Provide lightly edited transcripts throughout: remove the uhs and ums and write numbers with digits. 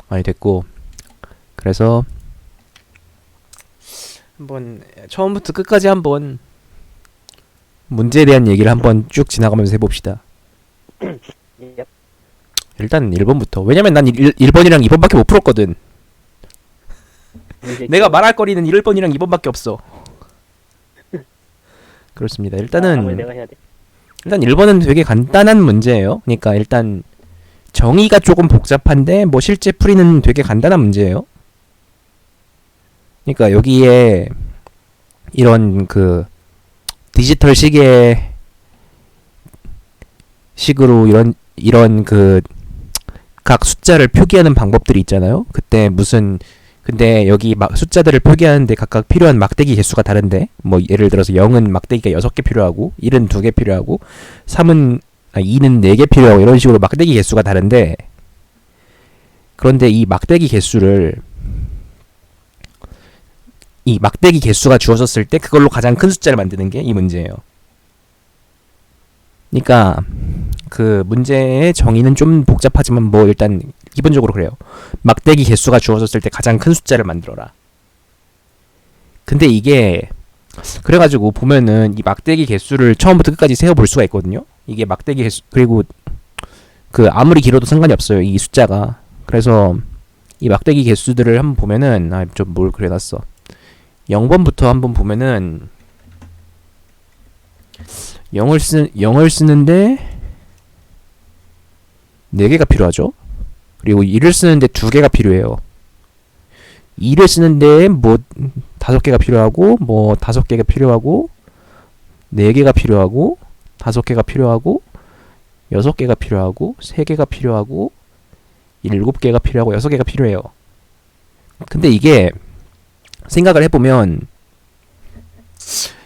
많이 됐고, 그래서 한번 처음부터 끝까지 한번 문제에 대한 얘기를 한번 쭉 지나가면서 해봅시다. 예. 일단 1번부터. 왜냐면 난 1번이랑 2번밖에 못 풀었거든. 내가 말할 거리는 1번이랑 2번밖에 없어. 그렇습니다. 아무리 내가 해야 돼. 일단 1번은 되게 간단한 문제예요. 그러니까 일단 정의가 조금 복잡한데 뭐 실제 풀이는 되게 간단한 문제예요. 그러니까 여기에 이런 그 디지털 시계 식으로 이런 그 각 숫자를 표기하는 방법들이 있잖아요. 그때 무슨 근데 여기 숫자들을 표기하는데 각각 필요한 막대기 개수가 다른데 뭐 예를 들어서 0은 막대기가 6개 필요하고 1은 2개 필요하고 2는 4개 필요하고 이런 식으로 막대기 개수가 다른데 그런데 이 막대기 개수가 주어졌을 때 그걸로 가장 큰 숫자를 만드는 게 이 문제예요. 그러니까 그 문제의 정의는 좀 복잡하지만 뭐 일단 기본적으로 그래요. 막대기 개수가 주어졌을 때 가장 큰 숫자를 만들어라. 근데 이게 그래가지고 보면은 이 막대기 개수를 처음부터 끝까지 세어볼 수가 있거든요. 이게 막대기 개수 그리고 그 아무리 길어도 상관이 없어요. 이 숫자가. 그래서 이 막대기 개수들을 한번 보면은 좀 뭘 그려놨어. 0번부터 한번 보면은 0을 쓰는데 4개가 필요하죠. 그리고 1을 쓰는데 2개가 필요해요. 2를 쓰는데 뭐 5개가 필요하고 뭐 5개가 필요하고 4개가 필요하고 5개가 필요하고 6개가 필요하고 3개가 필요하고 7개가 필요하고 6개가 필요해요. 근데 이게 생각을 해보면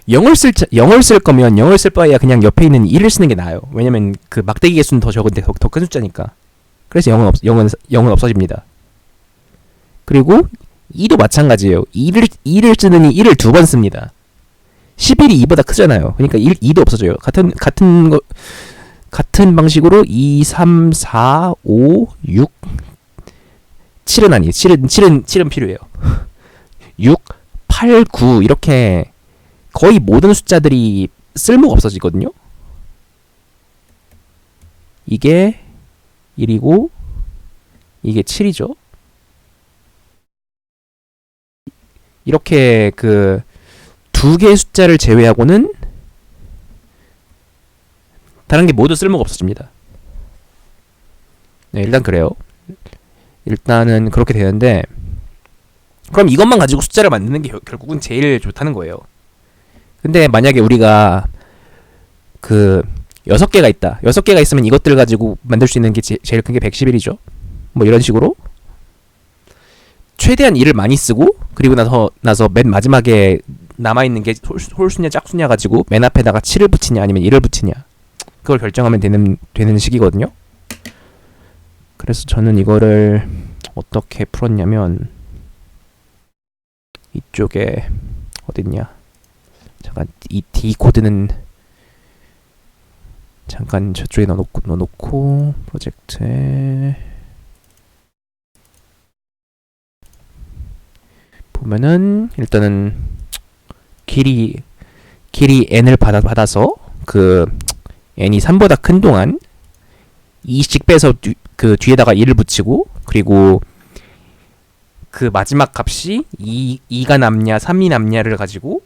0을 쓸 거면 0을 쓸 바에야 그냥 옆에 있는 1을 쓰는 게 나아요. 왜냐면 그 막대기 개수는 더 적은데 더 큰 숫자니까. 그래서 0은 없어집니다. 그리고 2도 마찬가지예요. 2를 쓰느니 1을 2번 씁니다. 11이 2보다 크잖아요. 그러니까 2도 없어져요. 같은 방식으로 2, 3, 4, 5, 6, 7은 아니에요. 7은 필요해요. 6, 8, 9 이렇게 거의 모든 숫자들이 쓸모가 없어지거든요. 이게 1이고 이게 7이죠. 이렇게 그 두 개의 숫자를 제외하고는 다른 게 모두 쓸모가 없어집니다. 네, 일단 그래요. 일단은 그렇게 되는데 그럼 이것만 가지고 숫자를 만드는 게 결국은 제일 좋다는 거예요. 근데 만약에 우리가 그 6개가 있다. 6개가 있으면 이것들 가지고 만들 수 있는 게 제일 큰 게 111이죠. 뭐 이런 식으로 최대한 1을 많이 쓰고 그리고 나서 맨 마지막에 남아있는 게 홀수냐 짝수냐 가지고 맨 앞에다가 7을 붙이냐 아니면 1을 붙이냐 그걸 결정하면 되는 식이거든요. 그래서 저는 이거를 어떻게 풀었냐면 이쪽에 어딨냐 잠깐 이 D 코드는 잠깐 저쪽에 넣어놓고 프로젝트에 보면은 일단은 길이 n을 받아서 그 n이 3보다 큰 동안 2씩 빼서 그 뒤에다가 1을 붙이고 그리고 그 마지막 값이 2가 남냐 3이 남냐를 가지고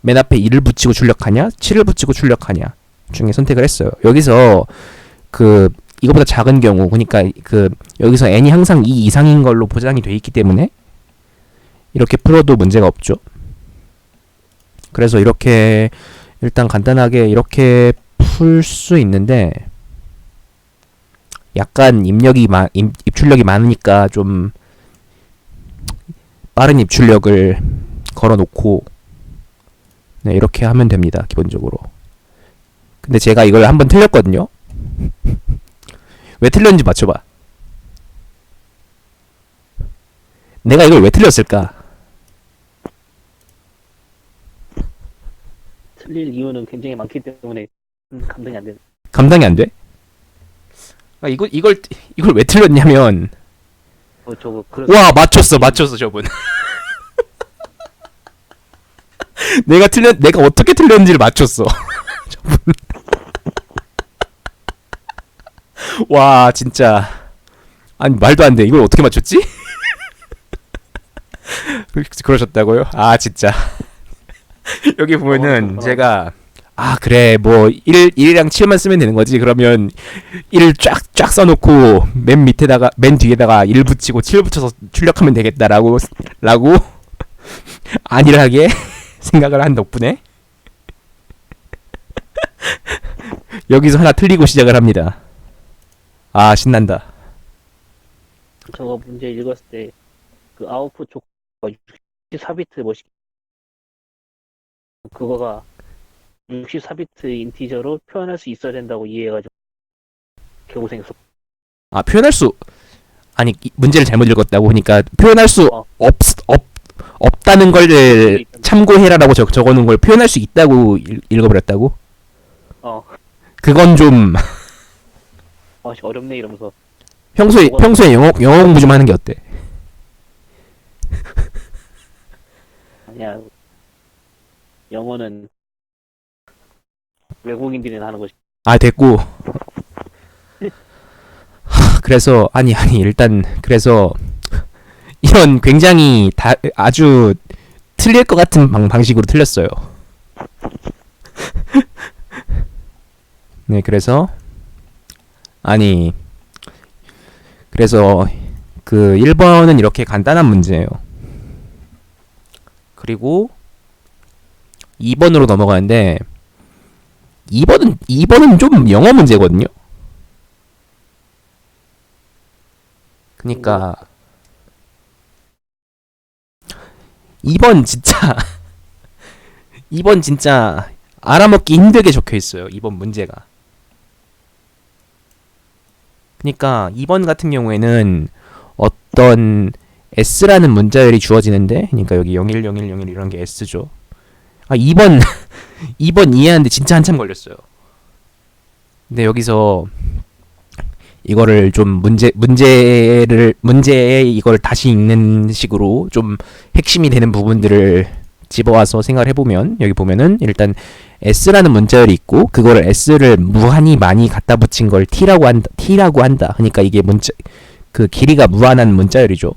맨 앞에 1을 붙이고 출력하냐 7을 붙이고 출력하냐 중에 선택을 했어요. 여기서 그 이거보다 작은 경우 그러니까 그 여기서 n이 항상 2 이상인 걸로 보장이 돼 있기 때문에 이렇게 풀어도 문제가 없죠. 그래서 이렇게 일단 간단하게 이렇게 풀 수 있는데 약간 입출력이 많으니까 좀 빠른 입출력을 걸어놓고 네, 이렇게 하면 됩니다. 기본적으로. 근데 제가 이걸 한번 틀렸거든요. 왜 틀렸는지 맞춰봐. 내가 이걸 왜 틀렸을까? 틀릴 이유는 굉장히 많기 때문에 감당이 안 되는. 감당이 안 돼? 이걸 왜 틀렸냐면 저거 와, 맞췄어 저분. 내가 어떻게 틀렸는지를 맞췄어. 저분. 와, 진짜. 아니, 말도 안 돼. 이걸 어떻게 맞췄지? 그러셨다고요? 아, 진짜. 여기 보면은 제가 그래, 뭐 1이랑 7만 쓰면 되는 거지. 그러면 1 쫙 써놓고 맨 뒤에다가 1 붙이고 7 붙여서 출력하면 되겠다라고 안일하게 생각을 한 덕분에 여기서 하나 틀리고 시작을 합니다. 아, 신난다. 저거 문제 읽었을 때 그 아웃풋 조건가 64비트 뭐시 그거가 64비트 인티저로 표현할 수 있어야 된다고 이해해가지고 개고생했어. 아니, 문제를 잘못 읽었다고 하니까 표현할 수 어. 없다는 걸 참고해라라고 적어놓은 걸 표현할 수 있다고 읽어버렸다고? 그건 좀 어렵네 이러면서 평소에 영어 공부 좀 하는 게 어때? 아니야, 영어는 외국인들이 하는 거지. 아, 됐고. 그래서 일단 그래서 이런 굉장히 아주 틀릴 것 같은 방식으로 틀렸어요. 네, 그래서 그 1번은 이렇게 간단한 문제예요. 그리고 2번으로 넘어가는데 2번은 좀 영어 문제거든요. 그니까 2번 진짜 알아먹기 힘들게 적혀 있어요. 2번 문제가. 그니까 2번 같은 경우에는 어떤 S라는 문자열이 주어지는데, 그러니까 여기 010101 이런 게 S죠. 2번 이해하는데 진짜 한참 걸렸어요. 근데 여기서 이거를 좀 문제에 이걸 다시 읽는 식으로 좀 핵심이 되는 부분들을 집어와서 생각을 해보면, 여기 보면은 일단 S라는 문자열이 있고 그거를 S를 무한히 많이 갖다 붙인 걸 T라고 한다. 그러니까 이게 그 길이가 무한한 문자열이죠.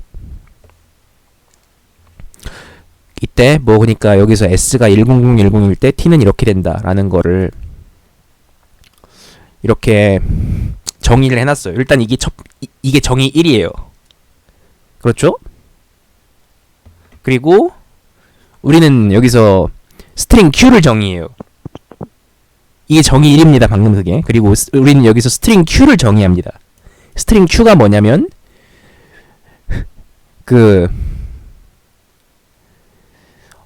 이때 뭐 그러니까 여기서 S가 100101일 때 T는 이렇게 된다라는 거를 이렇게 정의를 해놨어요. 일단 이게 정의 1이에요. 그렇죠? 그리고 우리는 여기서 스트링 Q를 정의해요. 이게 정의 1입니다. 방금 그게. 그리고 우리는 여기서 스트링 Q를 정의합니다. 스트링 Q가 뭐냐면 그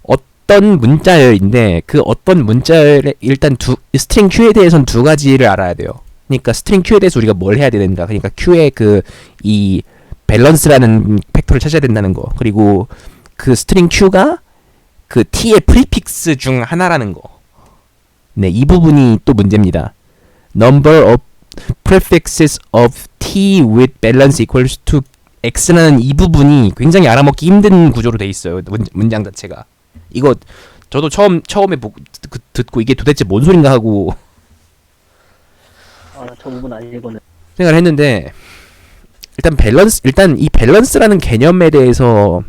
어떤 문자열인데 그 어떤 문자열에 일단 스트링 Q에 대해서는 두 가지를 알아야 돼요. 그러니까 스트링 Q에 대해서 우리가 뭘 해야 되는가? 그러니까 Q의 이 밸런스라는 팩터를 찾아야 된다는 거. 그리고 그 스트링 Q가 그 T의 프리픽스 중 하나라는 거. 네, 이 부분이 또 문제입니다. Number of prefixes of T with balance equals to X라는 이 부분이 굉장히 알아먹기 힘든 구조로 돼 있어요. 문장 자체가. 이거 저도 처음에 듣고 이게 도대체 뭔 소린가 하고 저 부분 아니고는 생각을 했는데, 일단 이 밸런스라는 개념에 대해서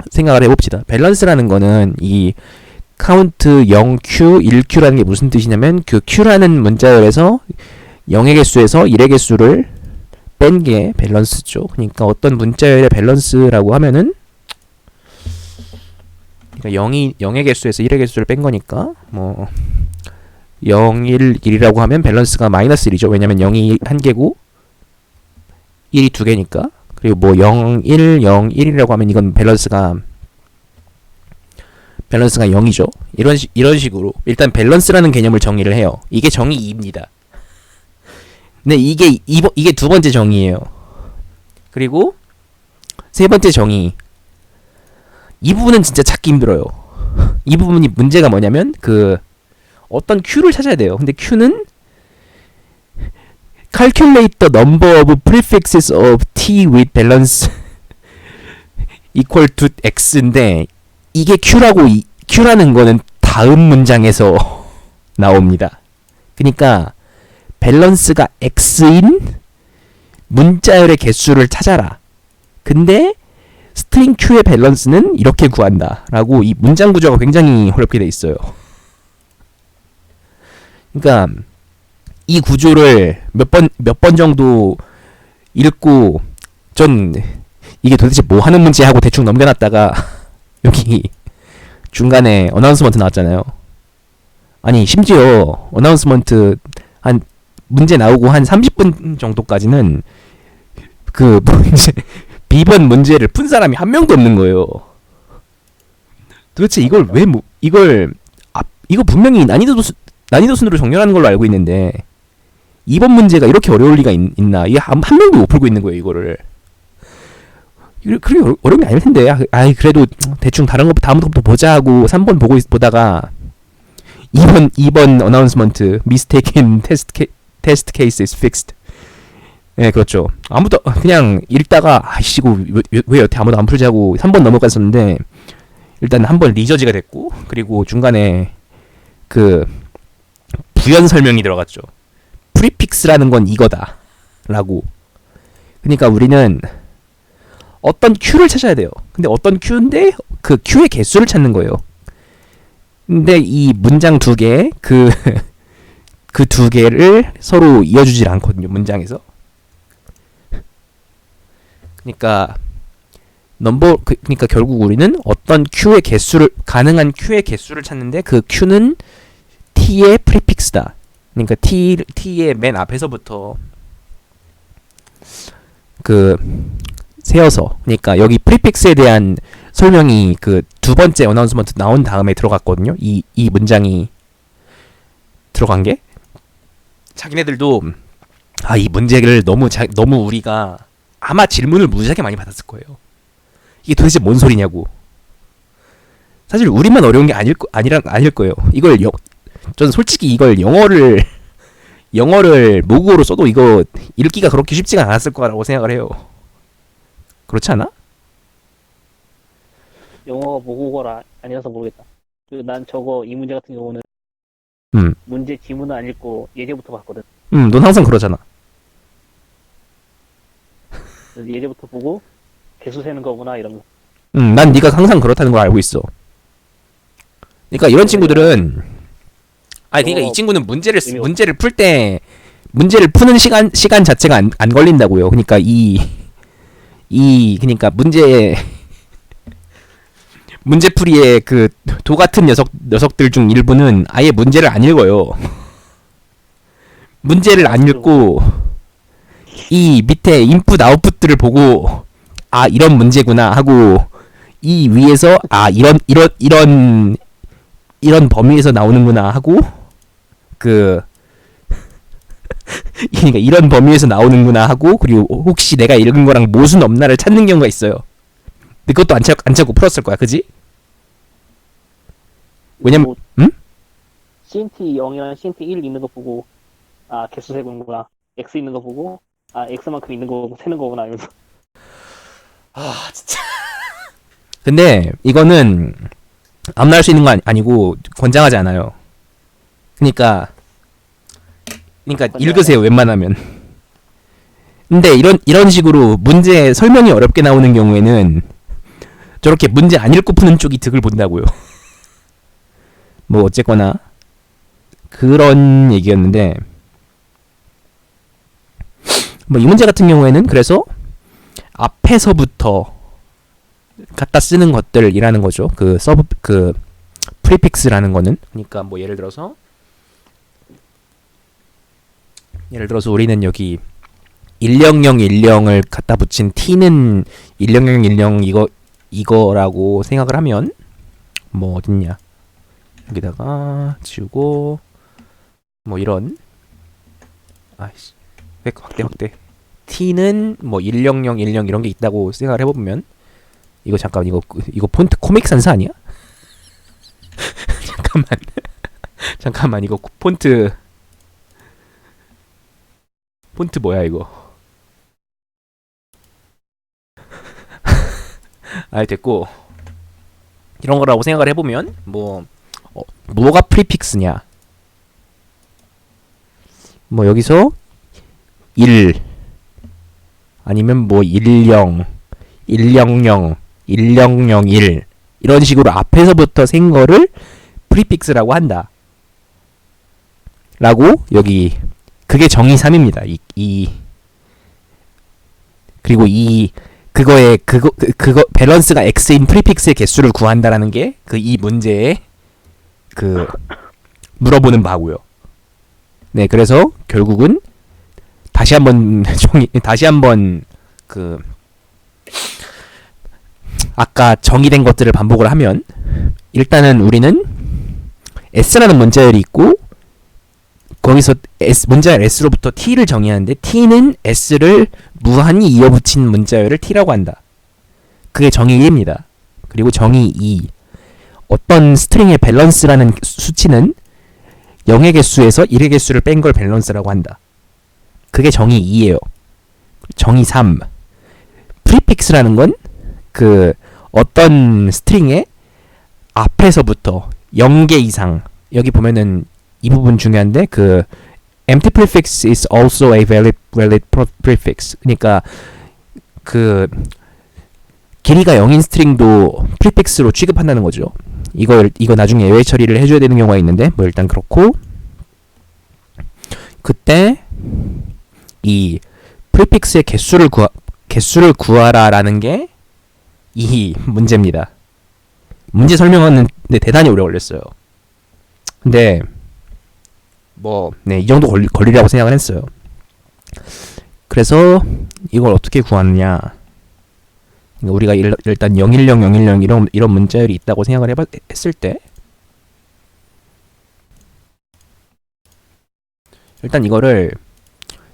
생각을 해봅시다. 밸런스라는 거는 이 카운트 0Q, 1Q라는 게 무슨 뜻이냐면 그 Q라는 문자열에서 0의 개수에서 1의 개수를 뺀 게 밸런스죠. 그러니까 어떤 문자열의 밸런스라고 하면은 그러니까 0의 개수에서 1의 개수를 뺀 거니까 뭐 0, 1, 1이라고 하면 밸런스가 마이너스 1이죠. 왜냐면 0이 한 개고 1이 두 개니까. 그리고 뭐 0, 1, 0, 1이라고 하면 이건 밸런스가 0이죠. 이런 식으로 일단 밸런스라는 개념을 정의를 해요. 이게 정의 2입니다. 근데 이게 두 번째 정의예요. 그리고 세 번째 정의. 이 부분은 진짜 찾기 힘들어요. 이 부분이 문제가 뭐냐면 그 어떤 Q를 찾아야 돼요. 근데 Q는 calculate the number of prefixes of T with balance equal to x인데 이게 q라고 q라는 거는 다음 문장에서 나옵니다. 그러니까 밸런스가 x인 문자열의 개수를 찾아라. 근데 스트링 q의 밸런스는 이렇게 구한다. 라고 이 문장 구조가 굉장히 어렵게 돼 있어요. 그러니까 이 구조를 몇 번 정도 읽고 전 이게 도대체 뭐 하는 문제 하고 대충 넘겨놨다가 여기 중간에 어나운스먼트 나왔잖아요. 아니 심지어 어나운스먼트 한 문제 나오고 한 30분 정도까지는 그 문제 비번 문제를 푼 사람이 한 명도 없는 거예요. 도대체 이걸 왜 이거 분명히 난이도 순으로 정렬하는 걸로 알고 있는데 이번 문제가 이렇게 어려울 리가 있나? 이게 한 명도 못 풀고 있는 거예요, 이거를. 그렇게 어려운 게 아닐 텐데. 아이, 그래도 대충 다음부터 보자 하고 3번 보다가 2번 어나운스먼트 mistaken test case is fixed. 네, 그렇죠. 아무도 그냥 읽다가 아이씨 이거 왜 여태 아무도 안 풀지 하고 3번 넘어갔었는데 일단 한 번 리저지가 됐고 그리고 중간에 그 부연 설명이 들어갔죠. 프리픽스라는 건 이거다 라고. 그러니까 우리는 어떤 Q를 찾아야 돼요. 근데 어떤 Q인데 그 Q의 개수를 찾는 거예요. 근데 이 문장 두 개, 그 두 개를 서로 이어주질 않거든요, 문장에서. 그러니까 그러니까 결국 우리는 어떤 Q의 개수를 가능한 Q의 개수를 찾는데 그 Q는 T의 프리픽스다. 그러니까 T의 맨 앞에서부터 그 세어서, 그러니까 여기 프리픽스에 대한 설명이 그 두 번째 어나운스먼트 나온 다음에 들어갔거든요. 이 문장이 들어간 게 자기네들도 이 문제를 너무 우리가 아마 질문을 무지하게 많이 받았을 거예요. 이게 도대체 뭔 소리냐고. 사실 우리만 어려운 게 아닐 거예요. 저는 솔직히 이걸 영어를 모국어로 써도 이거 읽기가 그렇게 쉽지가 않았을 거라고 생각을 해요. 그렇지 않아? 영어가 모국어라 아니라서 모르겠다. 난 이 문제 같은 경우는 문제 지문은 안 읽고 예제부터 봤거든. 넌 항상 그러잖아. 그래서 예제부터 보고 개수 세는 거구나 이러면서. 난 네가 항상 그렇다는 걸 알고 있어. 그러니까 이런 친구들은 그러니까 이 친구는 문제를 풀 때 문제를 푸는 시간 자체가 안 걸린다고요. 그러니까 그러니까 문제풀이의 그 도 같은 녀석들 중 일부는 아예 문제를 안 읽어요. 문제를 안 읽고 이 밑에 인풋 아웃풋들을 보고 이런 문제구나 하고 이 위에서 이런 범위에서 나오는구나 하고 그러니까 이런 범위에서 나오는구나 하고 그리고 혹시 내가 읽은 거랑 모순 없나를 찾는 경우가 있어요. 근데 그것도 안 찾고 풀었을 거야, 그지? 왜냐면 CNT 0이랑 CNT 1 있는 거 보고 개수 세는구나. X 있는 거 보고 X만큼 있는 거 세는 거구나 이러면서. 진짜. 근데 이거는 아무나 할 수 있는 거 아니고 권장하지 않아요. 그러니까 읽으세요, 웬만하면. 근데 이런 식으로 문제 설명이 어렵게 나오는 경우에는 저렇게 문제 안 읽고 푸는 쪽이 득을 본다고요. 뭐 어쨌거나 그런 얘기였는데 뭐 이 문제 같은 경우에는 그래서 앞에서부터 갖다 쓰는 것들이라는 거죠. 그 프리픽스라는 거는. 그러니까 뭐 예를 들어서 우리는 여기 10010을 갖다 붙인 t는 10010 이거라고 생각을 하면 뭐 어딨냐, 여기다가 지우고 뭐 이런 확대 t는 뭐 10010 이런 게 있다고 생각을 해보면 잠깐 이거 폰트 코믹 산사 아니야? 잠깐만 이거 폰트 뭐야 이거? 됐고, 이런 거라고 생각을 해보면 뭐가 프리픽스냐? 뭐 여기서 1 아니면 뭐 10, 100, 1001 이런 식으로 앞에서부터 생 거를 프리픽스라고 한다. 라고 여기 그게 정의 3입니다. 그리고 그거 밸런스가 x인 프리픽스의 개수를 구한다라는 게 이 문제에 물어보는 바고요. 네, 그래서 결국은 다시 한번 아까 정의된 것들을 반복을 하면 일단은 우리는 s라는 문자열이 있고 거기서 문자열 s로부터 t를 정의하는데 t는 s를 무한히 이어붙인 문자열을 t라고 한다. 그게 정의 1입니다. 그리고 정의 2. 어떤 스트링의 밸런스라는 수치는 0의 개수에서 1의 개수를 뺀 걸 밸런스라고 한다. 그게 정의 2예요. 정의 3. 프리픽스라는 건 어떤 스트링의 앞에서부터 0개 이상 여기 보면은 이 부분 중요한데 empty prefix is also a valid prefix. 그러니까 길이가 0인 스트링도 프리픽스로 취급한다는 거죠. 이거 나중에 예외 처리를 해줘야 되는 경우가 있는데 뭐 일단 그렇고 그때 이 프리픽스의 개수를 구하라라는 게 이 문제입니다. 문제 설명하는데 대단히 오래 걸렸어요. 근데 이 정도 걸리라고 생각을 했어요. 그래서 이걸 어떻게 구하느냐? 우리가 일단 010, 010 이런 문자열이 있다고 생각을 했을 때 일단 이거를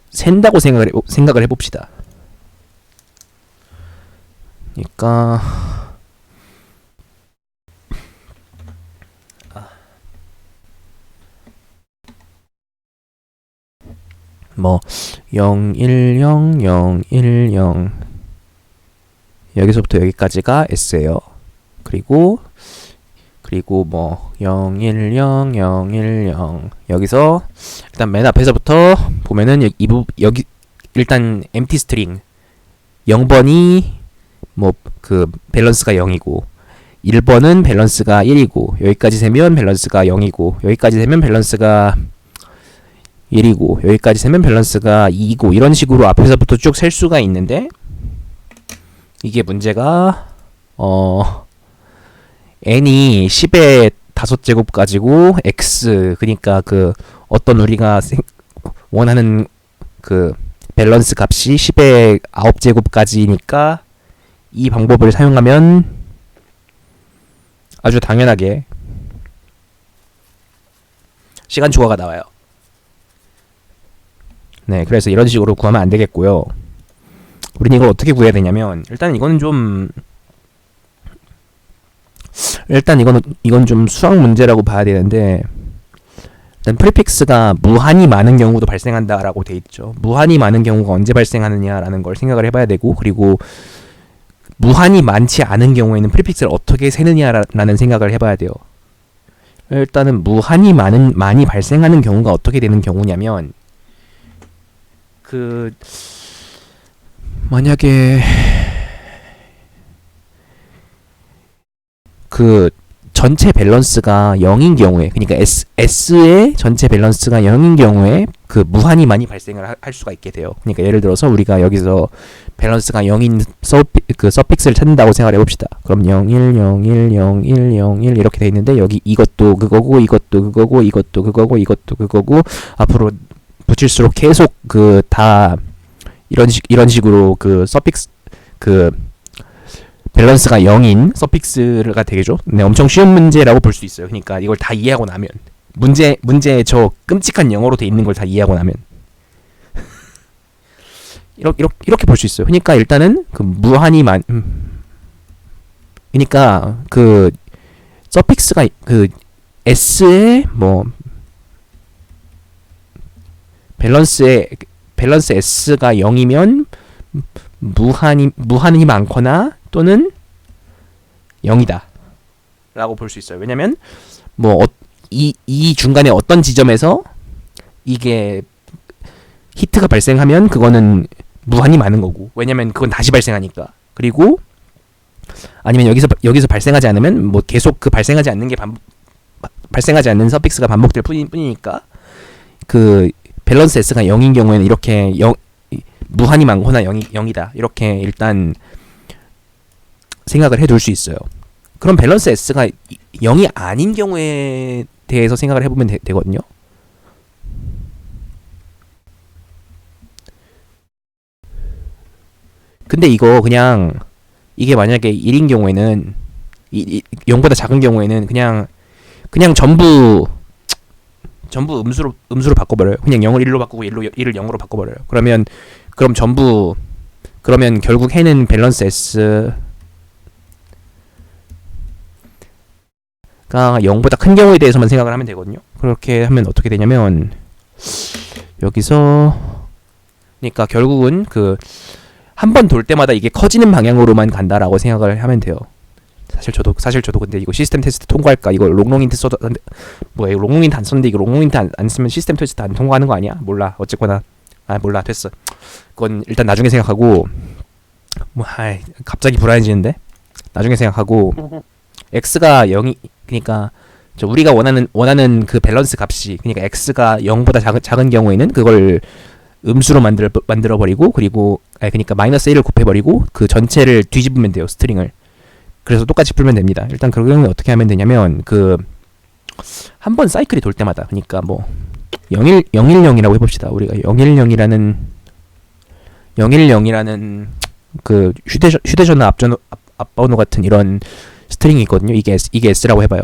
센다고 생각을 해봅시다. 그러니까 010, 010 여기서부터 여기까지가 S예요. 그리고 010, 010 여기서 일단 맨 앞에서부터 보면은 여기 일단 empty string 0번이 밸런스가 0이고 1번은 밸런스가 1이고 여기까지 세면 밸런스가 0이고 여기까지 세면 밸런스가 1이고 여기까지 세면 밸런스가 2이고 이런 식으로 앞에서부터 쭉 셀 수가 있는데 이게 문제가 n이 10의 5제곱 가지고 x 그러니까 어떤 우리가 원하는 밸런스 값이 10의 9제곱까지니까 이 방법을 사용하면 아주 당연하게 시간 초과가 나와요. 네, 그래서 이런 식으로 구하면 안 되겠고요. 우린 이걸 어떻게 구해야 되냐면 일단 이건 좀 수학 문제라고 봐야 되는데 일단 프리픽스가 무한히 많은 경우도 발생한다라고 돼 있죠. 무한히 많은 경우가 언제 발생하느냐라는 걸 생각을 해봐야 되고 그리고 무한히 많지 않은 경우에는 프리픽스를 어떻게 세느냐라는 생각을 해봐야 돼요. 일단은 무한히 많이 발생하는 경우가 어떻게 되는 경우냐면 만약에 전체 밸런스가 0인 경우에 그러니까 S의 전체 밸런스가 0인 경우에 무한히 많이 발생을 할 수가 있게 돼요. 그러니까 예를 들어서 우리가 여기서 밸런스가 0인 서픽스를 찾는다고 생각해 봅시다. 그럼 01, 01, 01, 01 이렇게 돼 있는데 여기 이것도 그거고 이것도 그거고 이것도 그거고 이것도 그거고 앞으로 붙일수록 계속 다 이런 식으로 서픽스 밸런스가 0인 서픽스가 되겠죠. 네, 엄청 쉬운 문제라고 볼 수 있어요. 그러니까 이걸 다 이해하고 나면 문제에 저 끔찍한 영어로 돼 있는 걸 다 이해하고 나면 이렇게 볼 수 있어요. 그러니까 일단은 무한히 그러니까 서픽스가 S의 밸런스 S가 0이면 무한히 많거나 또는 0이다 라고 볼 수 있어요. 왜냐면 뭐 이 중간에 어떤 지점에서 이게 히트가 발생하면 그거는 무한히 많은 거고, 왜냐면 그건 다시 발생하니까. 그리고 아니면 여기서 발생하지 않으면 뭐 계속 그 발생하지 않는 게 발생하지 않는 서픽스가 반복될 뿐이니까 그 밸런스 S가 0인 경우에는 이렇게 무한히 많거나 0이다 이렇게 일단 생각을 해둘 수 있어요. 그럼 밸런스 S가 0이 아닌 경우에 대해서 생각을 해보면 되거든요. 근데 이거 그냥 이게 만약에 1인 경우에는 0보다 작은 경우에는 그냥 전부 음수로 바꿔버려요. 그냥 0을 1로 바꾸고 1을 0으로 바꿔버려요. 그러면 결국 해는 밸런스 S가 0보다 큰 경우에 대해서만 생각을 하면 되거든요. 그렇게 하면 어떻게 되냐면 여기서 그러니까 결국은 그 한 번 돌 때마다 이게 커지는 방향으로만 간다라고 생각을 하면 돼요. 사실 저도 근데 이거 시스템 테스트 통과할까? 이거 롱롱인트 써도 뭐야? 이거 롱롱인트 안 썼는데 이거 롱롱인트 안 쓰면 시스템 테스트 안 통과하는 거 아니야? 몰라. 어쨌거나 몰라. 됐어. 그건 일단 나중에 생각하고 갑자기 불안해지는데. 나중에 생각하고 x가 0이 그러니까 우리가 원하는 그 밸런스 값이 그러니까 x가 0보다 작은 경우에는 그걸 음수로 만들어 버리고 그리고 그러니까 마이너스 1을 곱해버리고 그 전체를 뒤집으면 돼요. 스트링을. 그래서 똑같이 풀면 됩니다. 일단 그 경우에 어떻게 하면 되냐면 그 한 번 사이클이 돌 때마다 그러니까 뭐 010이라고 해봅시다. 우리가 010이라는 그 휴대전화 앞번호 같은 이런 스트링이 있거든요. 이게 S라고 해봐요.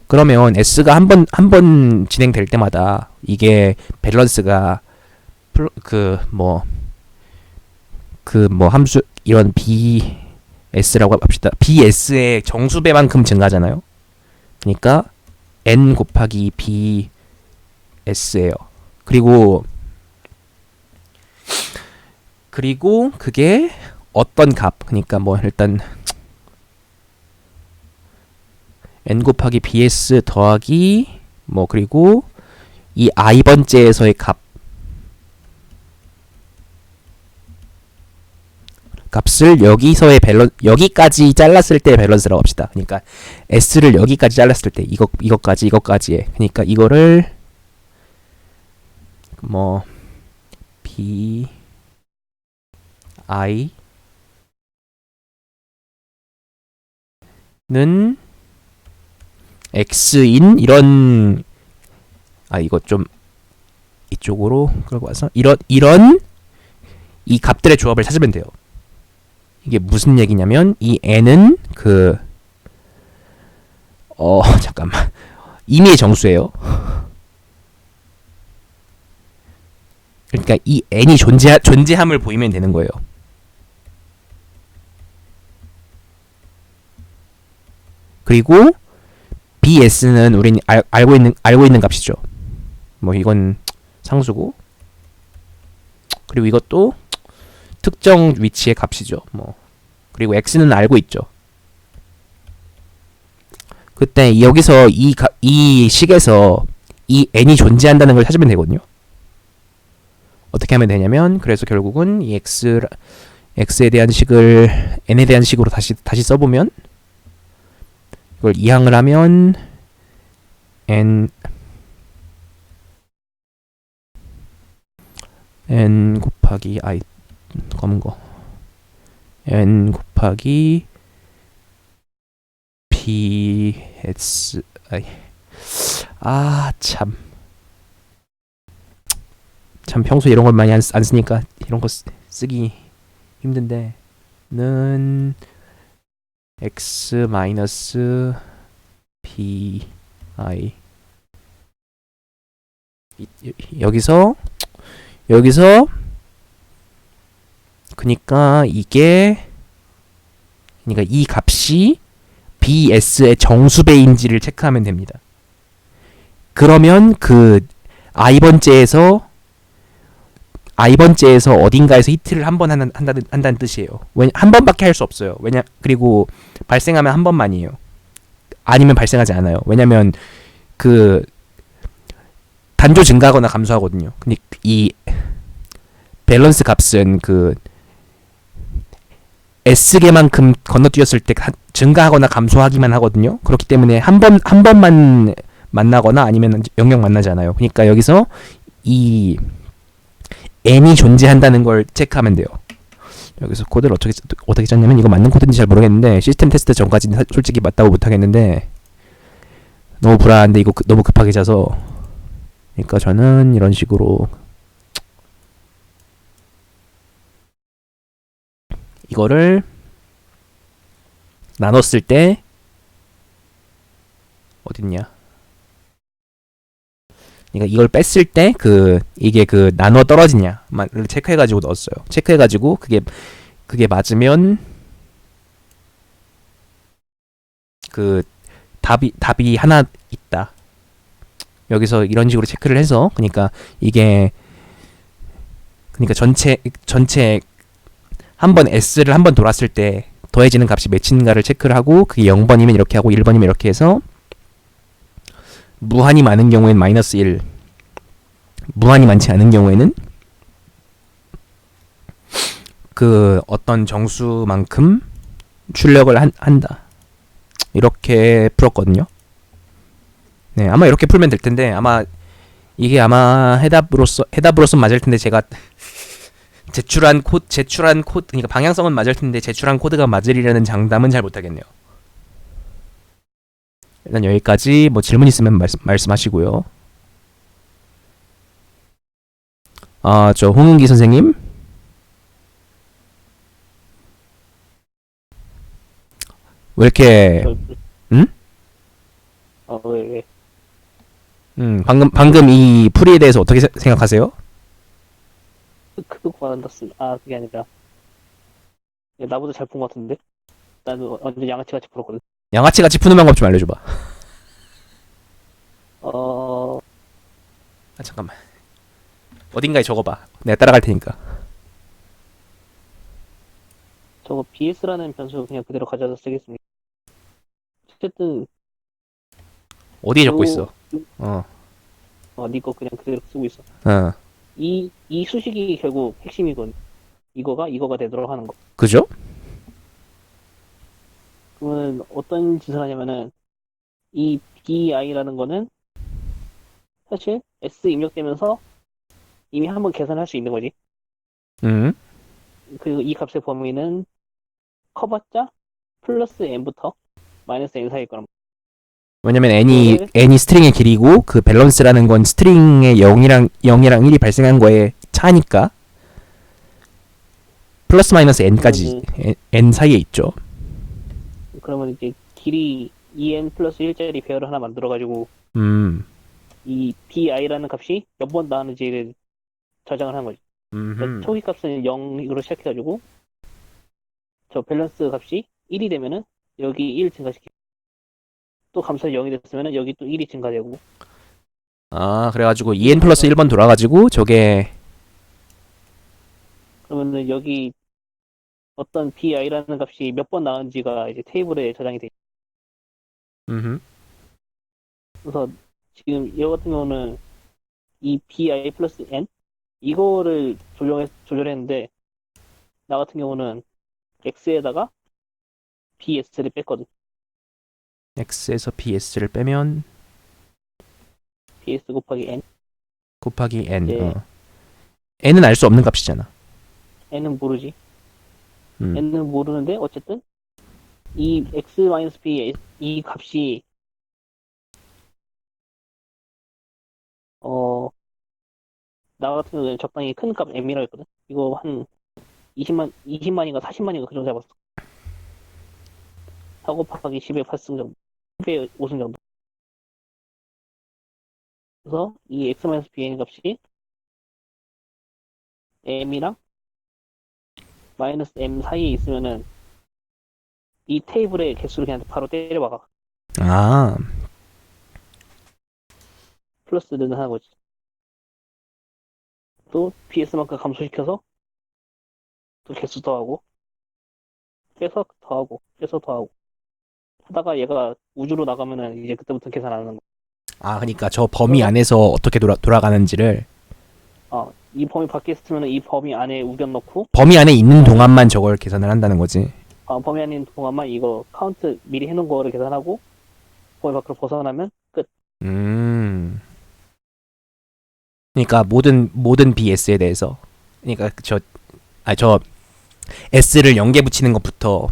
그러면 S가 한 번 진행될 때마다 이게 밸런스가 함수 이런 BS라고 합시다. BS의 정수배만큼 증가하잖아요. 그러니까 N 곱하기 BS예요. 그리고 그게 어떤 값, 그러니까 뭐 일단 N 곱하기 BS 더하기 뭐 그리고 이 i번째에서의 값을 여기까지 잘랐을 때 밸런스라고 합시다. 그러니까 S를 여기까지 잘랐을 때 이것까지에 그러니까 이거를 뭐 B I 는 X인 이런 이거 좀 이쪽으로 끌고 와서 이런 이 값들의 조합을 찾으면 돼요. 이게 무슨 얘기냐면 이 n은 잠깐만 임의의 정수예요. 그러니까 이 n이 존재함을 보이면 되는 거예요. 그리고 bs는 우린 알고 있는 값이죠. 뭐 이건 상수고 그리고 이것도 특정 위치의 값이죠. 뭐 그리고 x는 알고 있죠. 그때 여기서 이 식에서 이 n이 존재한다는 걸 찾으면 되거든요. 어떻게 하면 되냐면 그래서 결국은 이 x에 대한 식을 n에 대한 식으로 다시 써보면 이걸 이항을 하면 n 곱하기 검은 거 n 곱하기 bs 참 평소에 이런 걸 많이 안 쓰니까 이런 거 쓰기 힘든데 는 x 마이너스 bi 여기서 그러니까 이 값이 bs의 정수배인지를 체크하면 됩니다. 그러면 그 i번째에서 i번째에서 어딘가에서 히트를 한 번 한다는 뜻이에요. 한 번밖에 할 수 없어요. 그리고 발생하면 한 번만이에요. 아니면 발생하지 않아요. 왜냐면 그 단조 증가하거나 감소하거든요. 근데 이 밸런스 값은 그 S개만큼 건너뛰었을 때 증가하거나 감소하기만 하거든요. 그렇기 때문에 한 번만 만나거나 아니면 영영 만나지 않아요. 그러니까 여기서 이 n이 존재한다는 걸 체크하면 돼요. 여기서 코드를 어떻게 짰냐면 이거 맞는 코드인지 잘 모르겠는데 시스템 테스트 전까지는 솔직히 맞다고 못하겠는데 너무 불안한데 이거 너무 급하게 짜서 그러니까 저는 이런 식으로 이거를 나눴을 때 어딨냐? 그러니까 이걸 뺐을 때 이게 나눠 떨어지냐를 체크해가지고 넣었어요. 체크해가지고 그게 맞으면 그 답이 하나 있다. 여기서 이런 식으로 체크를 해서 그러니까 전체 한 번 S를 한 번 돌았을 때 더해지는 값이 매치인가를 체크를 하고 그게 0번이면 이렇게 하고 1번이면 이렇게 해서 무한히 많은 경우에는 마이너스 1, 무한히 많지 않은 경우에는 그 어떤 정수만큼 출력을 한다. 이렇게 풀었거든요. 네, 아마 이렇게 풀면 될 텐데 이게 아마 해답으로서 맞을 텐데 제가 제출한 코드 그러니까 방향성은 맞을 텐데 제출한 코드가 맞으리라는 장담은 잘 못하겠네요. 일단 여기까지 뭐 질문 있으면 말씀하시고요. 저 홍은기 선생님. 왜 이렇게 응? 왜? 방금 이 풀이에 대해서 어떻게 생각하세요? 그거 받았어. 그게 아니라 나보다 잘 푼 것 같은데? 나는 완전 양아치같이 풀었거든. 양아치 같이 푸는 방법 좀 알려줘봐. 잠깐만. 어딘가에 적어봐. 내가 따라갈 테니까. 저거 bs라는 변수 그냥 그대로 가져다 쓰겠습니다. 어쨌든 어디에 적고 있어? 네 거 그냥 그대로 쓰고 있어. 어. 이 수식이 결국 핵심이건 이거가 되도록 하는 거. 그죠? 그러면 어떤 짓을 하냐면은 이 bi라는 거는 사실 s 입력되면서 이미 한번 계산할 수 있는 거지. 그리고 이 값의 범위는 커봤자 플러스 n부터 마이너스 n 사이일 거란 말이야. 왜냐면 n이 스트링의 길이고 그 밸런스라는 건 스트링의 0이랑 1이 발생한 거에 차니까 플러스 마이너스 n까지 n 사이에 있죠. 그러면 이제 길이 2n 플러스 1짜리 배열을 하나 만들어가지고 이 bi라는 값이 몇 번 나왔는지를 저장을 한 거지. 그러니까 초기 값은 0으로 시작해가지고 저 밸런스 값이 1이 되면은 여기 1 증가시키고 또 감소가 0이 됐으면은 여기 또 1이 증가되고. 그래가지고 2n 플러스 1번 돌아가지고 저게 그러면은 여기 어떤 bi라는 값이 몇 번 나왔는지가 이제 테이블에 저장이 돼. 그래서 지금 이거 같은 경우는 이 bi 플러스 n 이거를 조절했는데 나 같은 경우는 x에다가 bs를 뺐거든. x에서 bs를 빼면 bs 곱하기 n 곱하기 n. 네. n은 알 수 없는 값이잖아. n은 모르지. n은 모르는데 어쨌든 이 x-b 이 값이 나 같은 경우는 적당히 큰 값 m이라고 했거든. 이거 한 20만인가 40만인가 그 정도 잡았어. 4 곱하기 10의 8승 정도, 10의 5승 정도. 그래서 이 x-bn 값이 m이랑 마이너스 m 사이에 있으면은 이 테이블의 개수를 그냥 바로 때려박아. 플러스는 하는 거지. 또 BS만큼 감소시켜서 또 개수 더하고 빼서 더하고 빼서 더하고 하다가 얘가 우주로 나가면은 이제 그때부터 계산 안 하는 거. 아, 그러니까 저 범위 그러면 안에서 어떻게 돌아가는지를 이 범위 밖에 있으면은 이 범위 안에 우겨 넣고 범위 안에 있는 그다음에 동안만 저걸 계산을 한다는 거지. 범위 안에 있는 동안만 이거 카운트 미리 해놓은 거를 계산하고 범위 밖으로 벗어나면 끝. 음. 그러니까 모든 BS에 대해서 그러니까 저 S를 0개 붙이는 것부터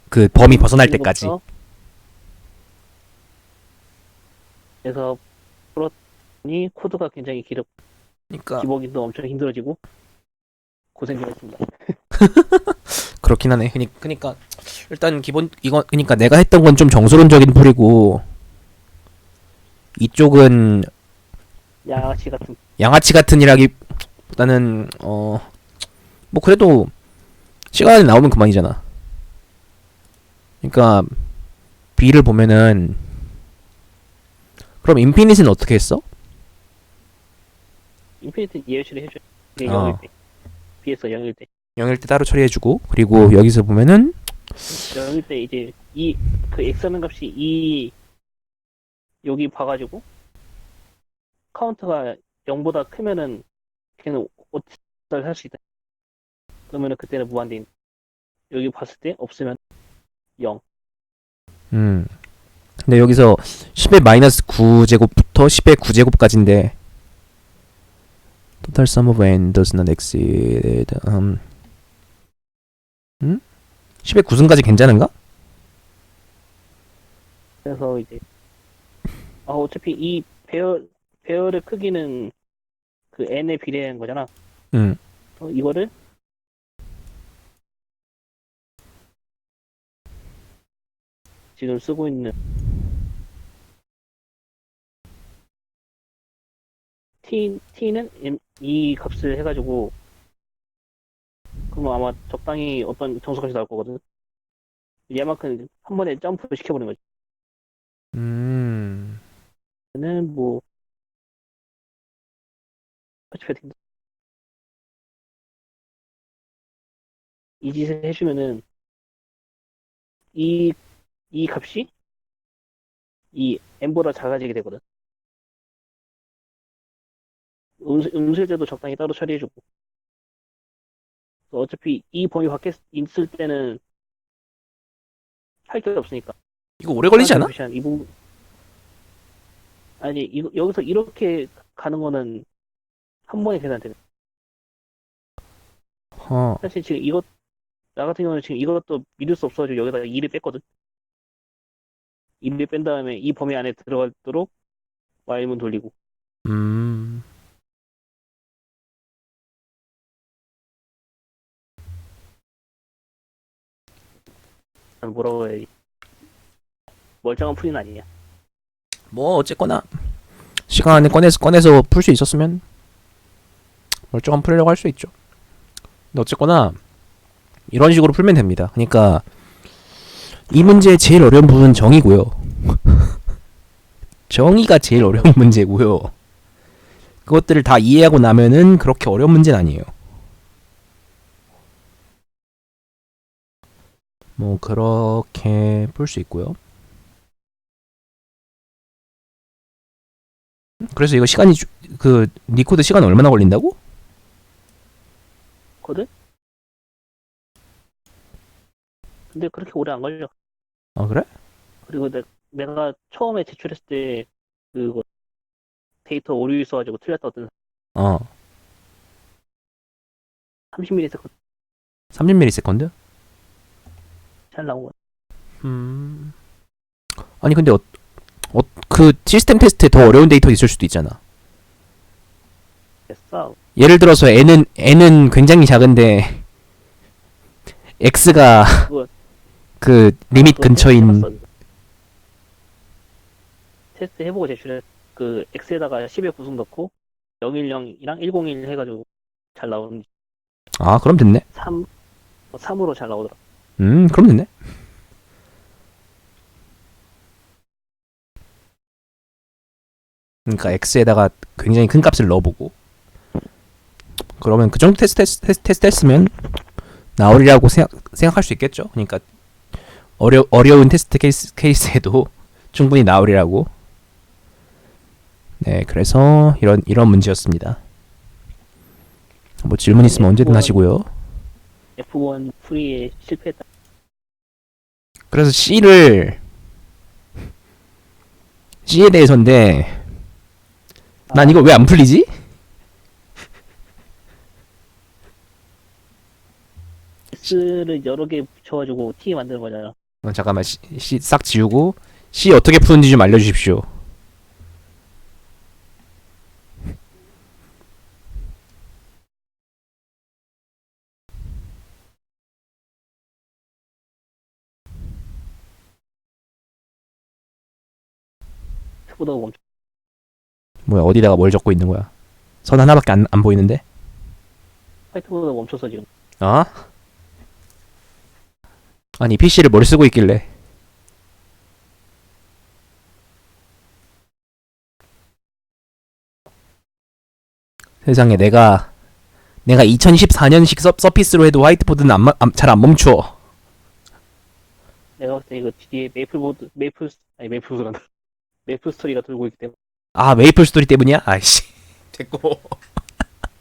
그 범위 벗어날 붙이는 때까지. 것부터 해서 풀었더니 코드가 굉장히 그러니까 기복이도 엄청 힘들어지고 고생 좀 했습니다. 그렇긴 하네. 그러니까 일단 기본 이거 그러니까 내가 했던 건 좀 정수론적인 풀이고 이쪽은 양아치 같은. 양아치 같은 이라기보다는 뭐 그래도 시간이 나오면 그만이잖아. 그러니까 B를 보면은 그럼 인피니트는 어떻게 했어? 인피니트 예외 처리해줘. 이게 어. 0일 때. BS 0일 때. 0일 때 따로 처리해주고 그리고 여기서 보면은 0일 때 이제 그 X라는 값이 여기 봐가지고 카운트가 0보다 크면은 걔는 5달 살 수 있다. 그러면은 그때는 무한대인. 여기 봤을 때 없으면 0. 근데 여기서 10의 마이너스 9제곱부터 10의 9제곱까지인데 total sum of n does not exceed 10의 9승까지 괜찮은가? 그래서 이제 어차피 이 배열의 크기는 그 n에 비례한 거잖아. 음. 이거를 지금 쓰고 있는 t는 이 값을 해가지고 그러면 아마 적당히 어떤 정수값이 나올 거거든. 얘만큼 한 번에 점프 시켜버리는 거지. 얘는 뭐 터치 패딩 이 짓을 해주면은 이 값이 이 n보다 작아지게 되거든. 음수일제도 적당히 따로 처리해주고. 어차피 이 범위 밖에 있을 때는 할 게 없으니까. 이거 오래 걸리지 않아? 표시한 이 부분 아니 여기서 이렇게 가는 거는 한 번에 계산돼. 어. 사실 지금 나 같은 경우는 지금 이것도 믿을 수 없어가지고 여기다가 2를 뺐거든. 2를 뺀 다음에 이 범위 안에 들어가도록 Y문 돌리고. 음. 뭐라고 해야지. 멀쩡한 풀이는 아니냐. 뭐 어쨌거나 시간 안에 꺼내서 풀 수 있었으면 멀쩡한 풀려고 할 수 있죠. 근데 어쨌거나 이런 식으로 풀면 됩니다. 그러니까 이 문제의 제일 어려운 부분은 정의고요. 정의가 제일 어려운 문제고요. 그것들을 다 이해하고 나면은 그렇게 어려운 문제는 아니에요. 뭐 그렇게 풀 수 있고요. 그래서 이거 그 니코드 시간 얼마나 걸린다고? 거든? 근데 그렇게 오래 안 걸려. 아 그래? 그리고 내가 처음에 제출했을 때 그거 데이터 오류 있어가지고 틀렸다 어떤 어. 30ms 30ms? 잘 나온 거야. 아니 근데 그 시스템 테스트에 더 어려운 데이터 있을 수도 있잖아. 됐어. 예를 들어서 n은 굉장히 작은데 x가 그거 그 리밋 그거 근처인 테스트 해보고 제출해. 그 X에다가 10의 구성 넣고 010이랑 101 해가지고 잘 나오는. 아 그럼 됐네. 3으로 잘 나오더라. 그럼 됐네. 그러니까 x에다가 굉장히 큰 값을 넣어보고 그러면 그 정도 테스트 했으면 나오리라고 생각할 수 있겠죠. 그러니까 어려운 테스트 케이스에도 충분히 나오리라고. 네, 그래서 이런 문제였습니다. 뭐 질문 있으면 언제든 하시고요. F1 풀이에 실패했다. 그래서 C에 대해서인데 난 이거 왜 안 풀리지? S를 여러 개 붙여가지고 T 만드는 거잖아. 잠깐만 C 싹 지우고 C 어떻게 푸는지 좀 알려주십시오. 보다가 멈춰. 뭐야 어디다가 뭘 적고 있는 거야? 선 하나밖에 안 보이는데? 화이트보드가 멈춰서 지금. 어? 아니 PC를 뭘 쓰고 있길래? 세상에 내가 2014년식 서피스로 해도 화이트보드는 잘 안 멈춰. 내가 봤을 때 이거 뒤에 메이플보드란다. 메이플 스토리가 돌고 있기 때문에. 아 메이플 스토리 때문이야? 아이씨 됐고.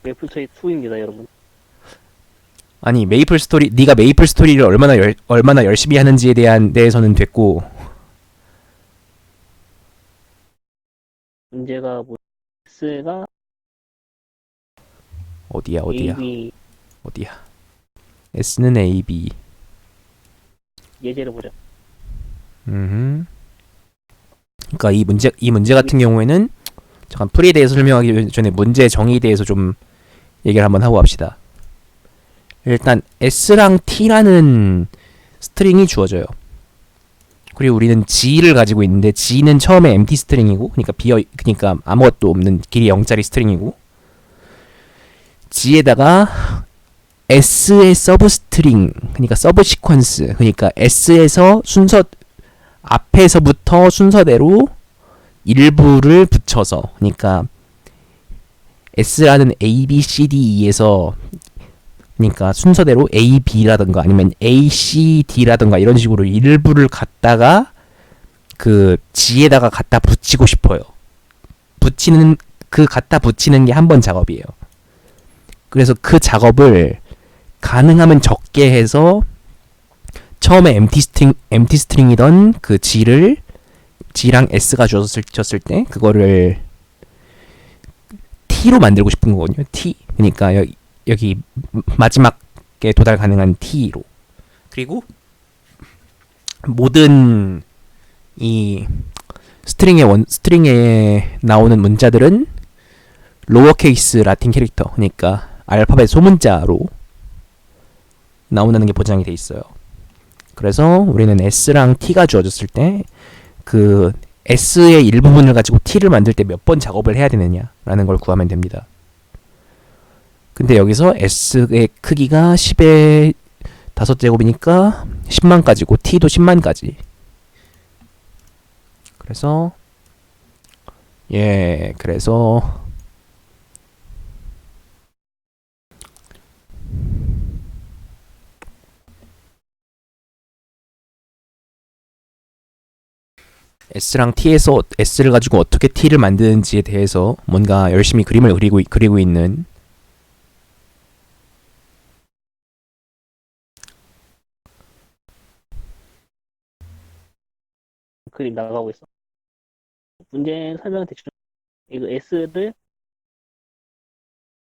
메이플 스토리 2입니다, 여러분. 아니 네가 메이플 스토리를 얼마나 열심히 하는지에 대해서는 됐고. 문제가 뭐 S가 어디야 AB 어디야? S는 A, B. 예제를 보자. 그러니까 이 문제 같은 경우에는 잠깐 풀이에 대해서 설명하기 전에 문제 정의에 대해서 좀 얘기를 한번 하고 갑시다. 일단 S랑 T라는 스트링이 주어져요. 그리고 우리는 G를 가지고 있는데 G는 처음에 empty 스트링이고, 그러니까 아무것도 없는 길이 0짜리 스트링이고, G에다가 S의 서브 스트링, 그러니까 서브 시퀀스, 그러니까 S에서 앞에서부터 순서대로 일부를 붙여서, 그러니까 S라는 A, B, C, D, E에서 그러니까 순서대로 A, B라든가 아니면 A, C, D라든가 이런 식으로 일부를 갖다가 그 G에다가 갖다 붙이고 싶어요. 갖다 붙이는 게 한 번 작업이에요. 그래서 그 작업을 가능하면 적게 해서 처음에 empty string이던 그 G랑 S가 줬을 때 그거를 T로 만들고 싶은 거거든요. T. 그러니까 여기 마지막에 도달 가능한 T로. 그리고 모든 이 스트링에 나오는 문자들은 로어케이스 라틴 캐릭터, 그러니까 알파벳 소문자로 나온다는 게 보장이 돼 있어요. 그래서 우리는 S랑 T가 주어졌을 때 그 S의 일부분을 가지고 T를 만들 때 몇 번 작업을 해야 되느냐라는 걸 구하면 됩니다. 근데 여기서 S의 크기가 10의 5제곱이니까 10만까지고 T도 10만까지. 그래서 그래서 S랑 T에서 S를 가지고 어떻게 T를 만드는지에 대해서 뭔가 열심히 그림을 그리고 있는 그림 나가고 있어. 문제 설명 대충. 이거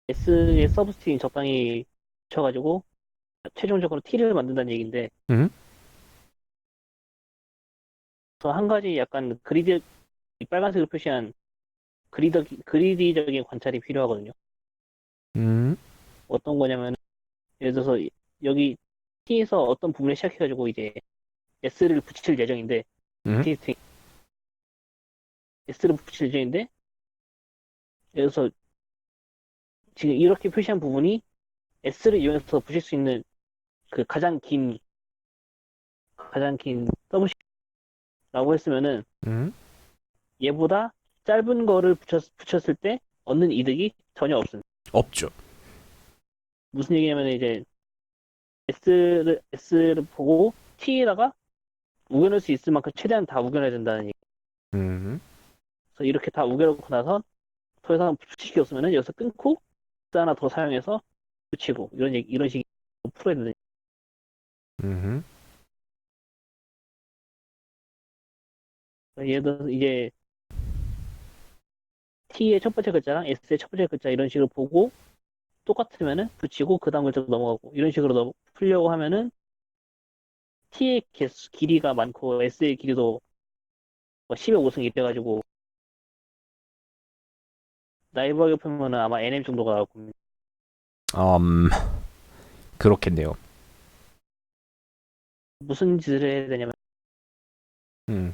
S의 서브스트링 적당히 붙여가지고 최종적으로 T를 만든다는 얘기인데, 응? 또 한 가지 약간 이 빨간색으로 표시한 그리디적인 관찰이 필요하거든요. 어떤 거냐면, 예를 들어서 여기 T에서 어떤 부분을 시작해가지고 이제 S를 붙일 예정인데, 응? T 스트링 S를 붙일 예정인데, 예를 들어서 지금 이렇게 표시한 부분이 S를 이용해서 붙일 수 있는 그 가장 긴 서브식라고 했으면은 응? 얘보다 짧은 거를 붙였을 때 얻는 이득이 전혀 없습니다. 없죠. 무슨 얘기냐면 이제 S를 보고 T에다가 우겨낼 수 있을 만큼 최대한 다 우겨내야 된다는 얘기. 음. 그래서 이렇게 다 우겨놓고 나서 더 이상 붙이기 없으면은 여기서 끊고 S 하나 더 사용해서 붙이고 이런 식으로 풀어야 되는. 음. 예를 들어서 이제 T의 첫 번째 글자랑 S의 첫 번째 글자 이런 식으로 보고 똑같으면은 붙이고 그 다음 글자로 넘어가고 이런 식으로 풀려고 하면은 T의 길이가 많고 S의 길이도 뭐 10의 5승 이래가지고 나이브하게 풀면은 아마 NM 정도가 나올 겁니다. 음. 그렇겠네요. 무슨 짓을 해야 되냐면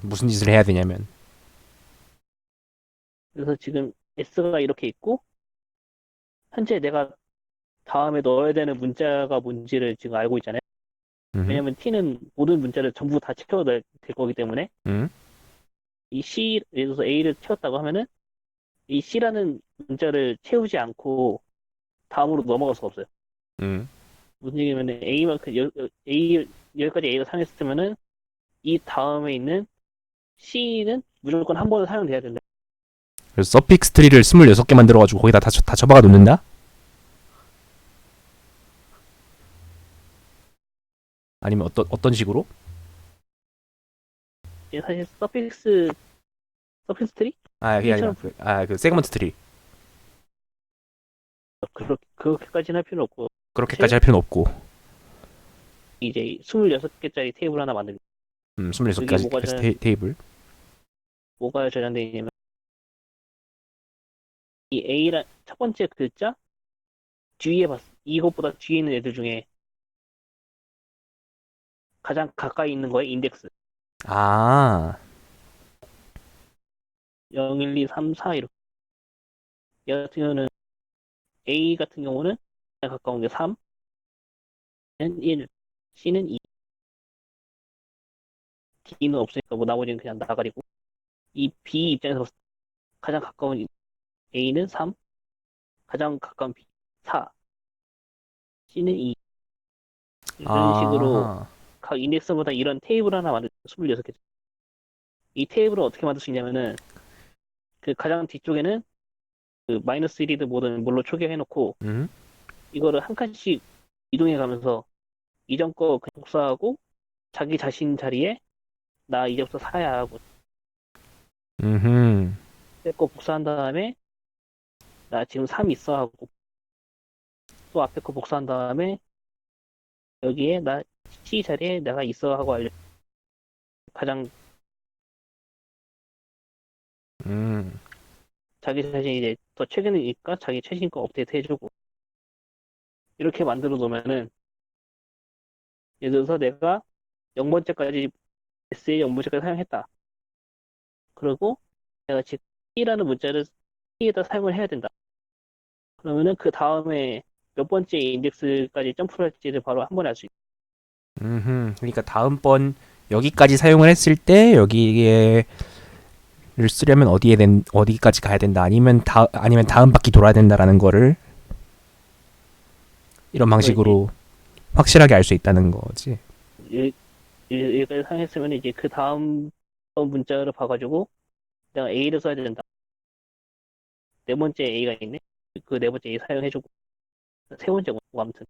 무슨 짓을 해야 되냐면. 그래서 지금 S가 이렇게 있고 현재 내가 다음에 넣어야 되는 문자가 뭔지를 지금 알고 있잖아요. 음. 왜냐면 T는 모든 문자를 전부 다 채워야 될 거기 때문에 음. 이 C, 예를 들어서 A를 채웠다고 하면은 이 C라는 문자를 채우지 않고 다음으로 넘어갈 수가 없어요. 음. 무슨 얘기냐면 A만큼 A 여기까지 A가 사용했으면은 이 다음에 있는 C는 무조건 한 번은 사용돼야 된다. 그래서 서픽스 트리를 26개 만들어가지고 거기다 다 쳐박아 놓는다? 아니면 어떤 식으로? 이게 사실 서픽스 트리? 그게 아니라 트리처럼 그 세그먼트 트리. 그렇게까지는 할 필요는 없고 그렇게까지 사실 할 필요는 없고. 이제 26개짜리 테이블 하나 만듭니다. 여기 26가지 테이블. 뭐가 저장되어 있냐면 이 A란 첫 번째 글자 이것보다 뒤에 있는 애들 중에 가장 가까이 있는 거에 인덱스 아. 0, 1, 2, 3, 4 이렇게. 얘 같은 경우는 A 같은 경우는 가장 가까운 게 3, 는 1, C는 2, D는 없으니까 뭐 나머지는 그냥 나가리고 이 B 입장에서 봤을 때 가장 가까운 A는 3, 가장 가까운 B 4, C는 2 이런 식으로 아. 각 인덱스마다 이런 테이블 하나 만들 26개. 이 테이블을 어떻게 만들 수 있냐면은 그 가장 뒤쪽에는 그 마이너스 1이든 뭐든 뭘로 초기화해놓고 음. 이거를 한 칸씩 이동해 가면서 이전 거 그냥 복사하고 자기 자신 자리에 나 이제부터 사야 하고 음. 앞에 거 복사한 다음에 나 지금 3 있어 하고 또 앞에 거 복사한 다음에 여기에 나 C 자리에 내가 있어 하고 가장 음. 자기 자신이 이제 더 최근이니까 자기 최신 거 업데이트 해주고 이렇게 만들어 놓으면은 예를 들어서 내가 0번째까지 S의 0번째까지 사용했다. 그리고 내가 지금 T라는 문자를 T에다 사용을 해야 된다. 그러면은 그 다음에 몇 번째 인덱스까지 점프를 할지를 바로 한 번에 알 수 있다. 그러니까 다음번 여기까지 사용을 했을 때 여기에를 쓰려면 어디까지 가야 된다. 아니면 다음 바퀴 돌아야 된다라는 거를 이런 방식으로 확실하게 알 수 있다는 거지. 여기까지 사용했으면 이제 그 다음 문자를 봐가지고 내가 A를 써야 된다. 네 번째 A가 있네. 그 네 번째 A 사용해주고 세 번째고 뭐 아무튼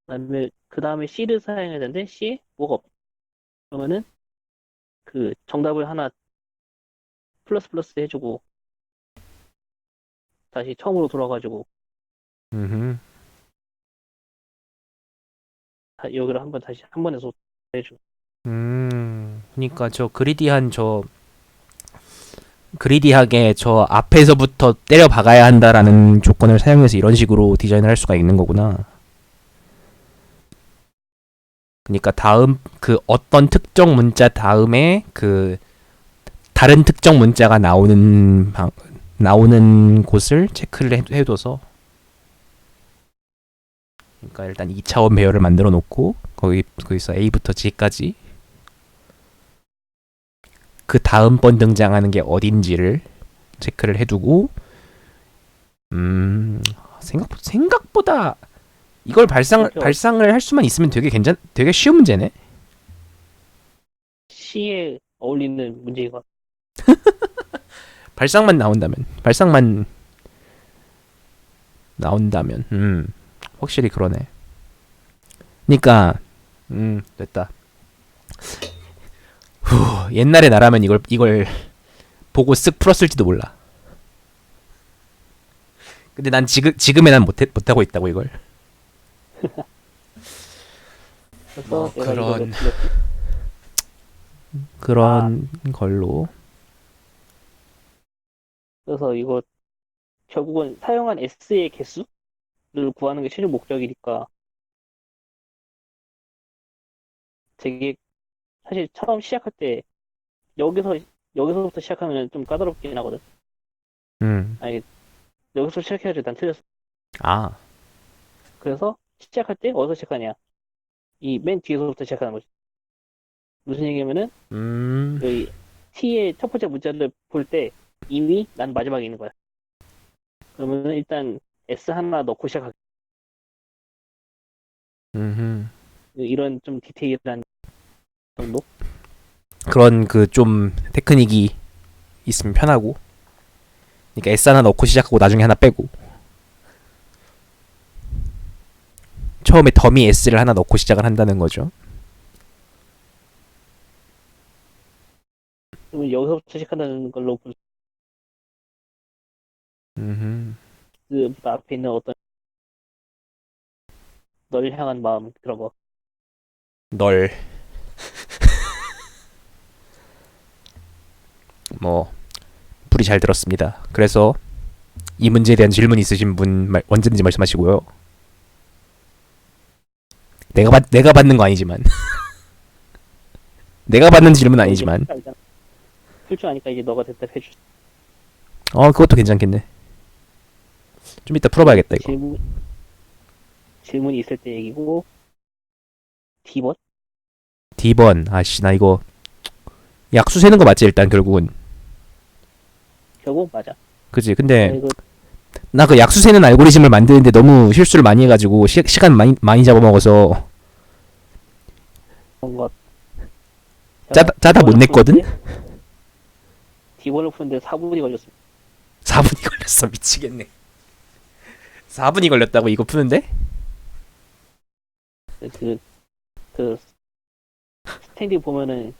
그다음에 그 다음에 C를 사용해야 되는데 C에 뭐가 없. 그러면은 그 정답을 하나 플러스 플러스 해주고 다시 처음으로 돌아가지고 음. 여기를 한번 다시 한 번에 소 해주고. 그러니까 그리디하게 저 앞에서부터 때려 박아야 한다라는 조건을 사용해서 이런 식으로 디자인을 할 수가 있는 거구나. 그러니까 다음 그 어떤 특정 문자 다음에 그 다른 특정 문자가 나오는 곳을 체크를 해둬서 그러니까 일단 2차원 배열을 만들어 놓고 거기서 A부터 G까지 그 다음 번 등장하는 게 어딘지를 체크를 해두고 생각보다 이걸 그렇죠. 발상을 할 수만 있으면 되게 쉬운 문제네. C에 어울리는 문제가. 발상만 나온다면 확실히 그러네. 그러니까 됐다. 옛날에 나라면 이걸 보고 쓱 풀었을지도 몰라. 근데 난 지금에 난 못하고 있다고 이걸. 그래서 뭐 내가 이걸 그런 걸로. 그래서 이거 결국은 사용한 S의 개수를 구하는 게 최종 목적이니까 되게 사실 처음 시작할 때 여기서부터 시작하면 좀 까다롭긴 하거든. 음. 아니 여기서 시작해야지 난 틀렸어. 아. 그래서 시작할 때 어디서 시작하냐? 이 맨 뒤에서부터 시작하는 거지. 무슨 얘기냐면은 여기 T의 첫 번째 문자를 볼 때 이미 난 마지막에 있는 거야. 그러면은 일단 S 하나 넣고 시작하기. 이런 좀 디테일한 정도? 그런 그 좀 테크닉이 있으면 편하고. 그러니까 S 하나 넣고 시작하고 나중에 하나 빼고. 처음에 더미 S를 하나 넣고 시작을 한다는 거죠. 그러면 여기서부터 시작한다는 걸로 볼 그 앞에 있는 어떤 널 향한 마음 그런 거. 널 뭐 불이 잘 들었습니다. 그래서 이 문제에 대한 질문 있으신 분 언제든지 말씀하시고요. 내가 받는 거 아니지만 내가 받는 질문 은 아니지만 풀 줄 아니까 이제 너가 대답해 줄. 그것도 괜찮겠네. 좀 이따 풀어봐야겠다 이거. 질문이 있을 때 얘기고. D번? D번. 아씨 나 이거 약수 세는 거 맞지 일단 결국은. 결국 맞아. 그지. 근데 이거 나 그 약수 세는 알고리즘을 만드는데 너무 실수를 많이 해가지고 시간 많이 잡아먹어서 그런 거 짜다 못 냈거든. D번을 푸는데 4분이 걸렸습니다. 4분이 걸렸어. 미치겠네. 4분이 걸렸다고 이거 푸는데? 그 스탠딩 보면은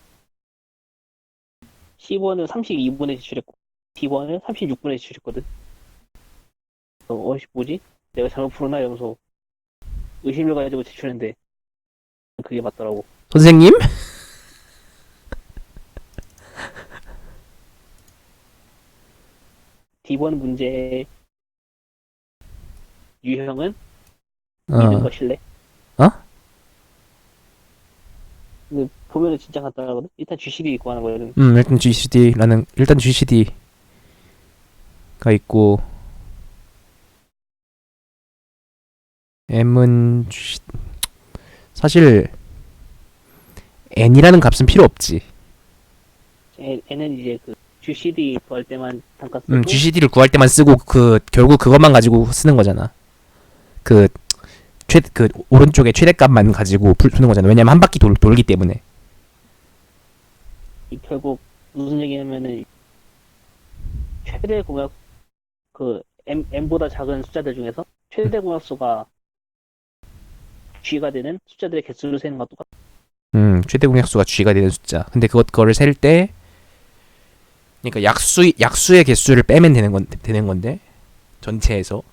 C번을 32분에 제출했고 D번을 36분에 제출했거든. 뭐지? 내가 잘못 풀었나 이러면서 의심을 가지고 제출했는데 그게 맞더라고. 선생님? D번 문제의 유형은 믿은 것일래? 어? 근데 보면은 진짜 간단하거든. 일단 GCD 있고 하는 거거든. 일단 GCD가 있고 M은 사실 N이라는 값은 필요 없지. N은 이제 그 GCD 구할 때만 잠깐 쓰고 GCD를 구할 때만 쓰고 결국 그것만 가지고 쓰는 거잖아. 그 오른쪽에 최대값만 가지고 푸는 거잖아. 왜냐면 한 바퀴 돌기 때문에. 결국 무슨 얘기냐면은 최대 공약 그 M보다 작은 숫자들 중에서 최대 공약수가 G가 되는 숫자들의 개수를 세는 것과 똑같아. 최대 공약수가 G가 되는 숫자. 근데 그거를 셀 때 그러니까 약수의 개수를 빼면 되는 건데 전체에서.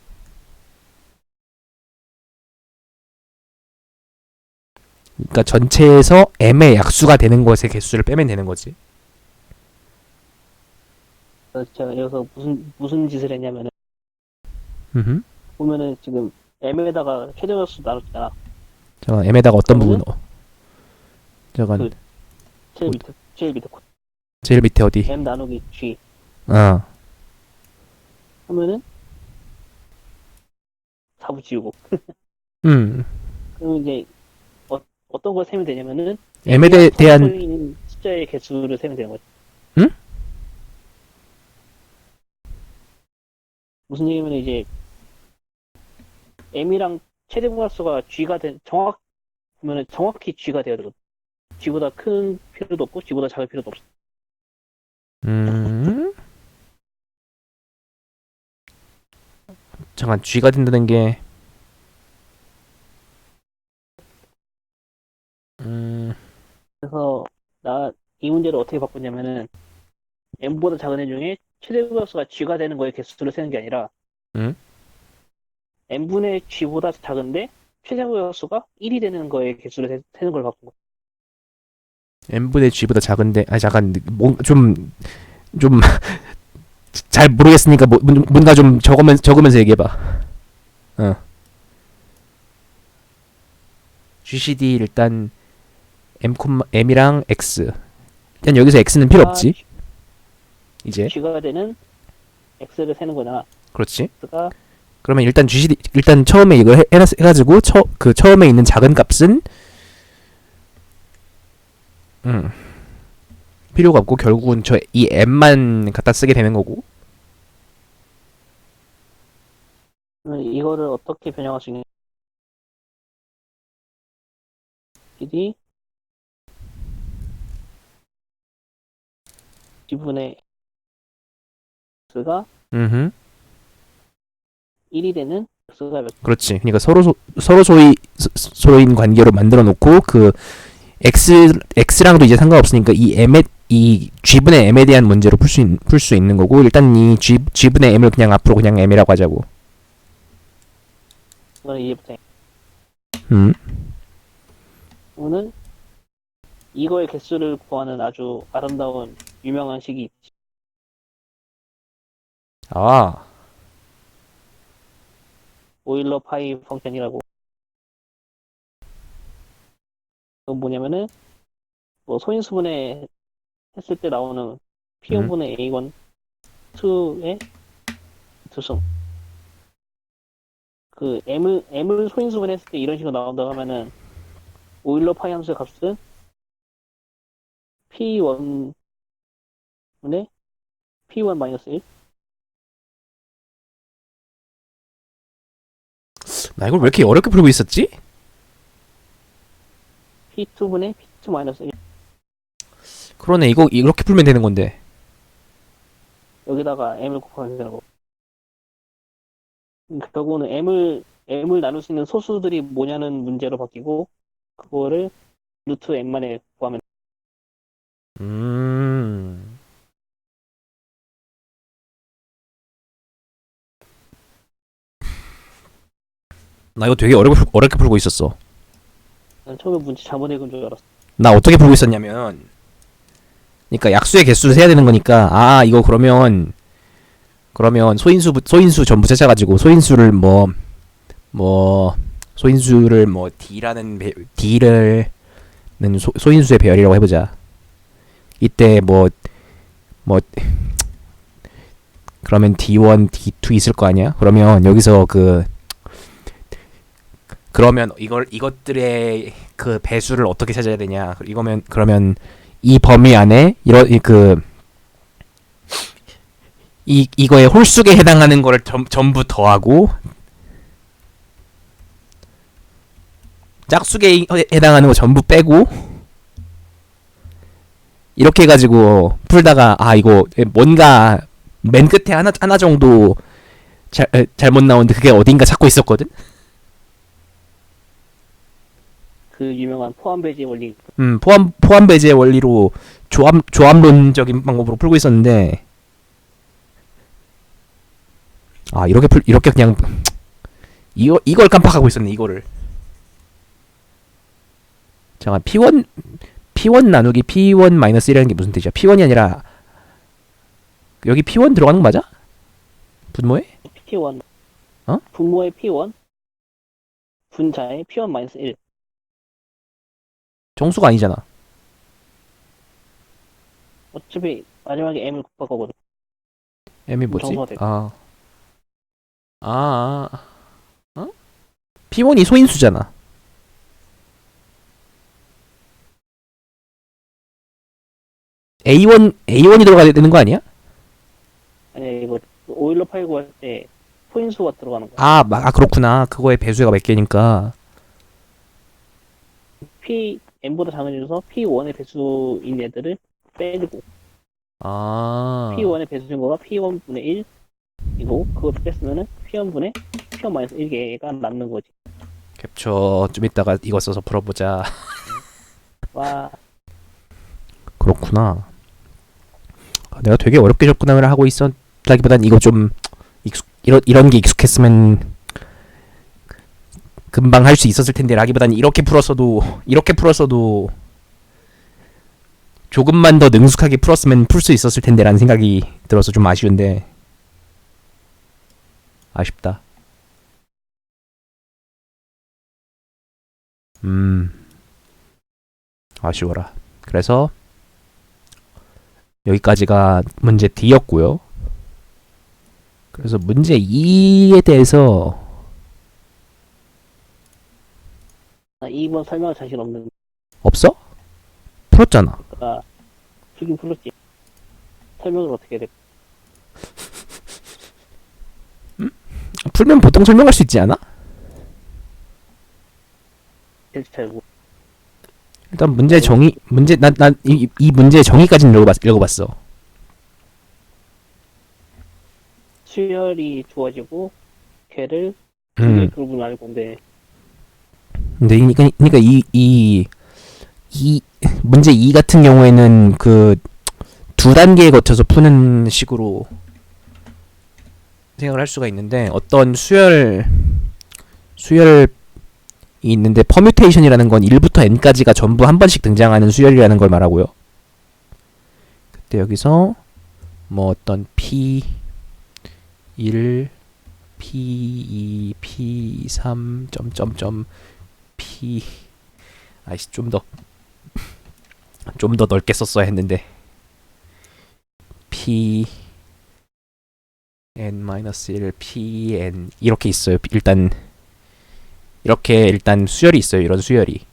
그러니까 전체에서 M의 약수가 되는 것의 개수를 빼면 되는 거지. 그래서 제가 여기서 무슨 짓을 했냐면은 보면은 지금 M에다가 최대 공약수 나눴잖아. 잠깐 M에다가 어떤 부분 잠깐 제일 밑에 코. 제일 밑에 어디? M 나누기 G 하면은 4부 지우고. 그러면 이제 어떤 걸 세면 되냐면은 M에 대한 숫자의 개수를 세면 되는 거지. 응? 무슨 얘기냐면 이제 m이랑 최대 공약수가 g가 된 보면은 정확히 g가 돼야 되거든. g보다 큰 필요도 없고 g보다 작을 필요도 없어. 음. 잠깐 쥐가 된다는 게 그래서 나 이 문제를 어떻게 바꿨냐면은 m보다 작은 애 중에 최대 공약수가 g가 되는 거에 개수를 세는 게 아니라 음? n분의 g보다 작은데 최대 공약수가 1이 되는 거에 개수를 세는 걸 바꾼 거야. n분의 g보다 작은데 잠깐 좀 잘 모르겠으니까 뭔가 좀 적으면서 얘기해봐. 어. GCD 일단 m이랑 x. 일단 여기서 x는 필요 없지. 이제 g가 되는 x를 세는 거잖아. 그렇지. x가 그러면 일단 GCD 일단 처음에 이걸 해가지고 그 처음에 있는 작은 값은 필요가 없고 결국은 저 이 m만 갖다 쓰게 되는 거고. 이거를 어떻게 변형할 수 있냐? gd g분의 x가 음. 1이 되는 x가 몇 그렇지. 그러니까 서로 소인 관계로 만들어 놓고 그 x랑도 이제 상관없으니까 이 g분의 m에 대한 문제로 풀 수 있는 거고 일단 이 g분의 m을 그냥 앞으로 그냥 m이라고 하자고. 이거는 이제부터 음. 오늘 이거의 개수를 구하는 아주 아름다운 유명한 식이 있지. 아. 오일러 파이 펑션이라고. 그건 뭐냐면은 뭐 소인수분해 했을 때 나오는 P1분의 A1 2의 두승. 그 M을 소인수분해 했을 때 이런 식으로 나온다고 하면은 오일러 파이 함수의 값은 P1분의 P1-1 나 이걸 왜 이렇게 어렵게 풀고 있었지? P2분의 P2-1 그러네. 이거 이렇게 풀면 되는 건데. 여기다가 M을 곱하면 되는 거. 결국은 M을 나눌 수 있는 소수들이 뭐냐는 문제로 바뀌고 그거를 루트 M만에 구하면 음. 나 이거 되게 어렵게 풀고 있었어. 난 처음에 문제 잘못 읽은 줄 알았어. 나 어떻게 풀고 있었냐면 그러니까 약수의 개수를 세야 되는 거니까 이거 그러면 소인수 전부 찾아가지고 소인수를 뭐 D를 소인수의 배열이라고 해보자. 이때 뭐 그러면 D1, D2 있을 거 아니야? 그러면 여기서 그러면 이것들의 그 배수를 어떻게 찾아야 되냐? 그러면 이 범위 안에 이거의 홀수에 해당하는 거를 전부 더하고 짝수에 해당하는 거 전부 빼고 이렇게 해가지고 풀다가 이거 뭔가 맨 끝에 하나 정도 잘못 나오는데 그게 어딘가 찾고 있었거든. 그 유명한 포함 배제 원리. 포함 배제 원리로 조합론적인 방법으로 풀고 있었는데 이렇게 그냥 이걸 깜빡하고 있었네. 이거를 잠깐 P1 나누기 P1-1이라는 게 무슨 뜻이야? P1이 아니라 여기 P1 들어가는 거 맞아? 분모에? P1 어? 분모의 P1 분자의 P1-1 정수가 아니잖아. 어차피 마지막에 M을 곱할 거거든. M이 뭐지? 정수가 돼. 어? P1이 소인수잖아. A1이 들어가야 되는 거 아니야? 아니, 이거 오일러 파일 구할 때 포인수가 들어가는 거야. 그렇구나. 그거의 배수가 몇 개니까. N보다 작은 중에서 P1의 배수인 애들을 빼고, P1의 배수인 거가 P1분의 1이고, 그걸 뺐으면은 P1분의 P1-1개가 남는 거지. 캡처 좀 이따가 이거 써서 풀어보자. 와, 그렇구나. 내가 되게 어렵게 접근을 하고 있었다기보단 이거 좀 이런 게 익숙했으면 금방 할 수 있었을 텐데 라기보단 이렇게 풀었어도 조금만 더 능숙하게 풀었으면 풀 수 있었을 텐데라는 생각이 들어서 좀 아쉬운데 아쉽다. 아쉬워라. 그래서 여기까지가 문제 D였고요. 그래서 문제 E에 대해서 2번 설명할 자신 없는 없어? 풀었잖아. 거가 풀긴 풀었지. 설명을 어떻게 해야 돼? 풀면 보통 설명할 수 있지 않아? 잘 모르. 일단 문제 정의 이 문제의 정의까지는 읽어봤어. 수열이 주어지고 걔를 두 개의 그룹으로 나눌 건데. 근데 그러니까 이 문제 2 같은 경우에는 그 두 단계에 거쳐서 푸는 식으로 생각을 할 수가 있는데 어떤 수열이 있는데 퍼뮤테이션이라는 건 1부터 n까지가 전부 한 번씩 등장하는 수열이라는 걸 말하고요. 그때 여기서 뭐 어떤 P1, P2, P3 점점점 P 아이씨 좀 더 넓게 썼어야 했는데 P n-1 Pn 이렇게 있어요. 일단 수열이 있어요. 이런 수열이.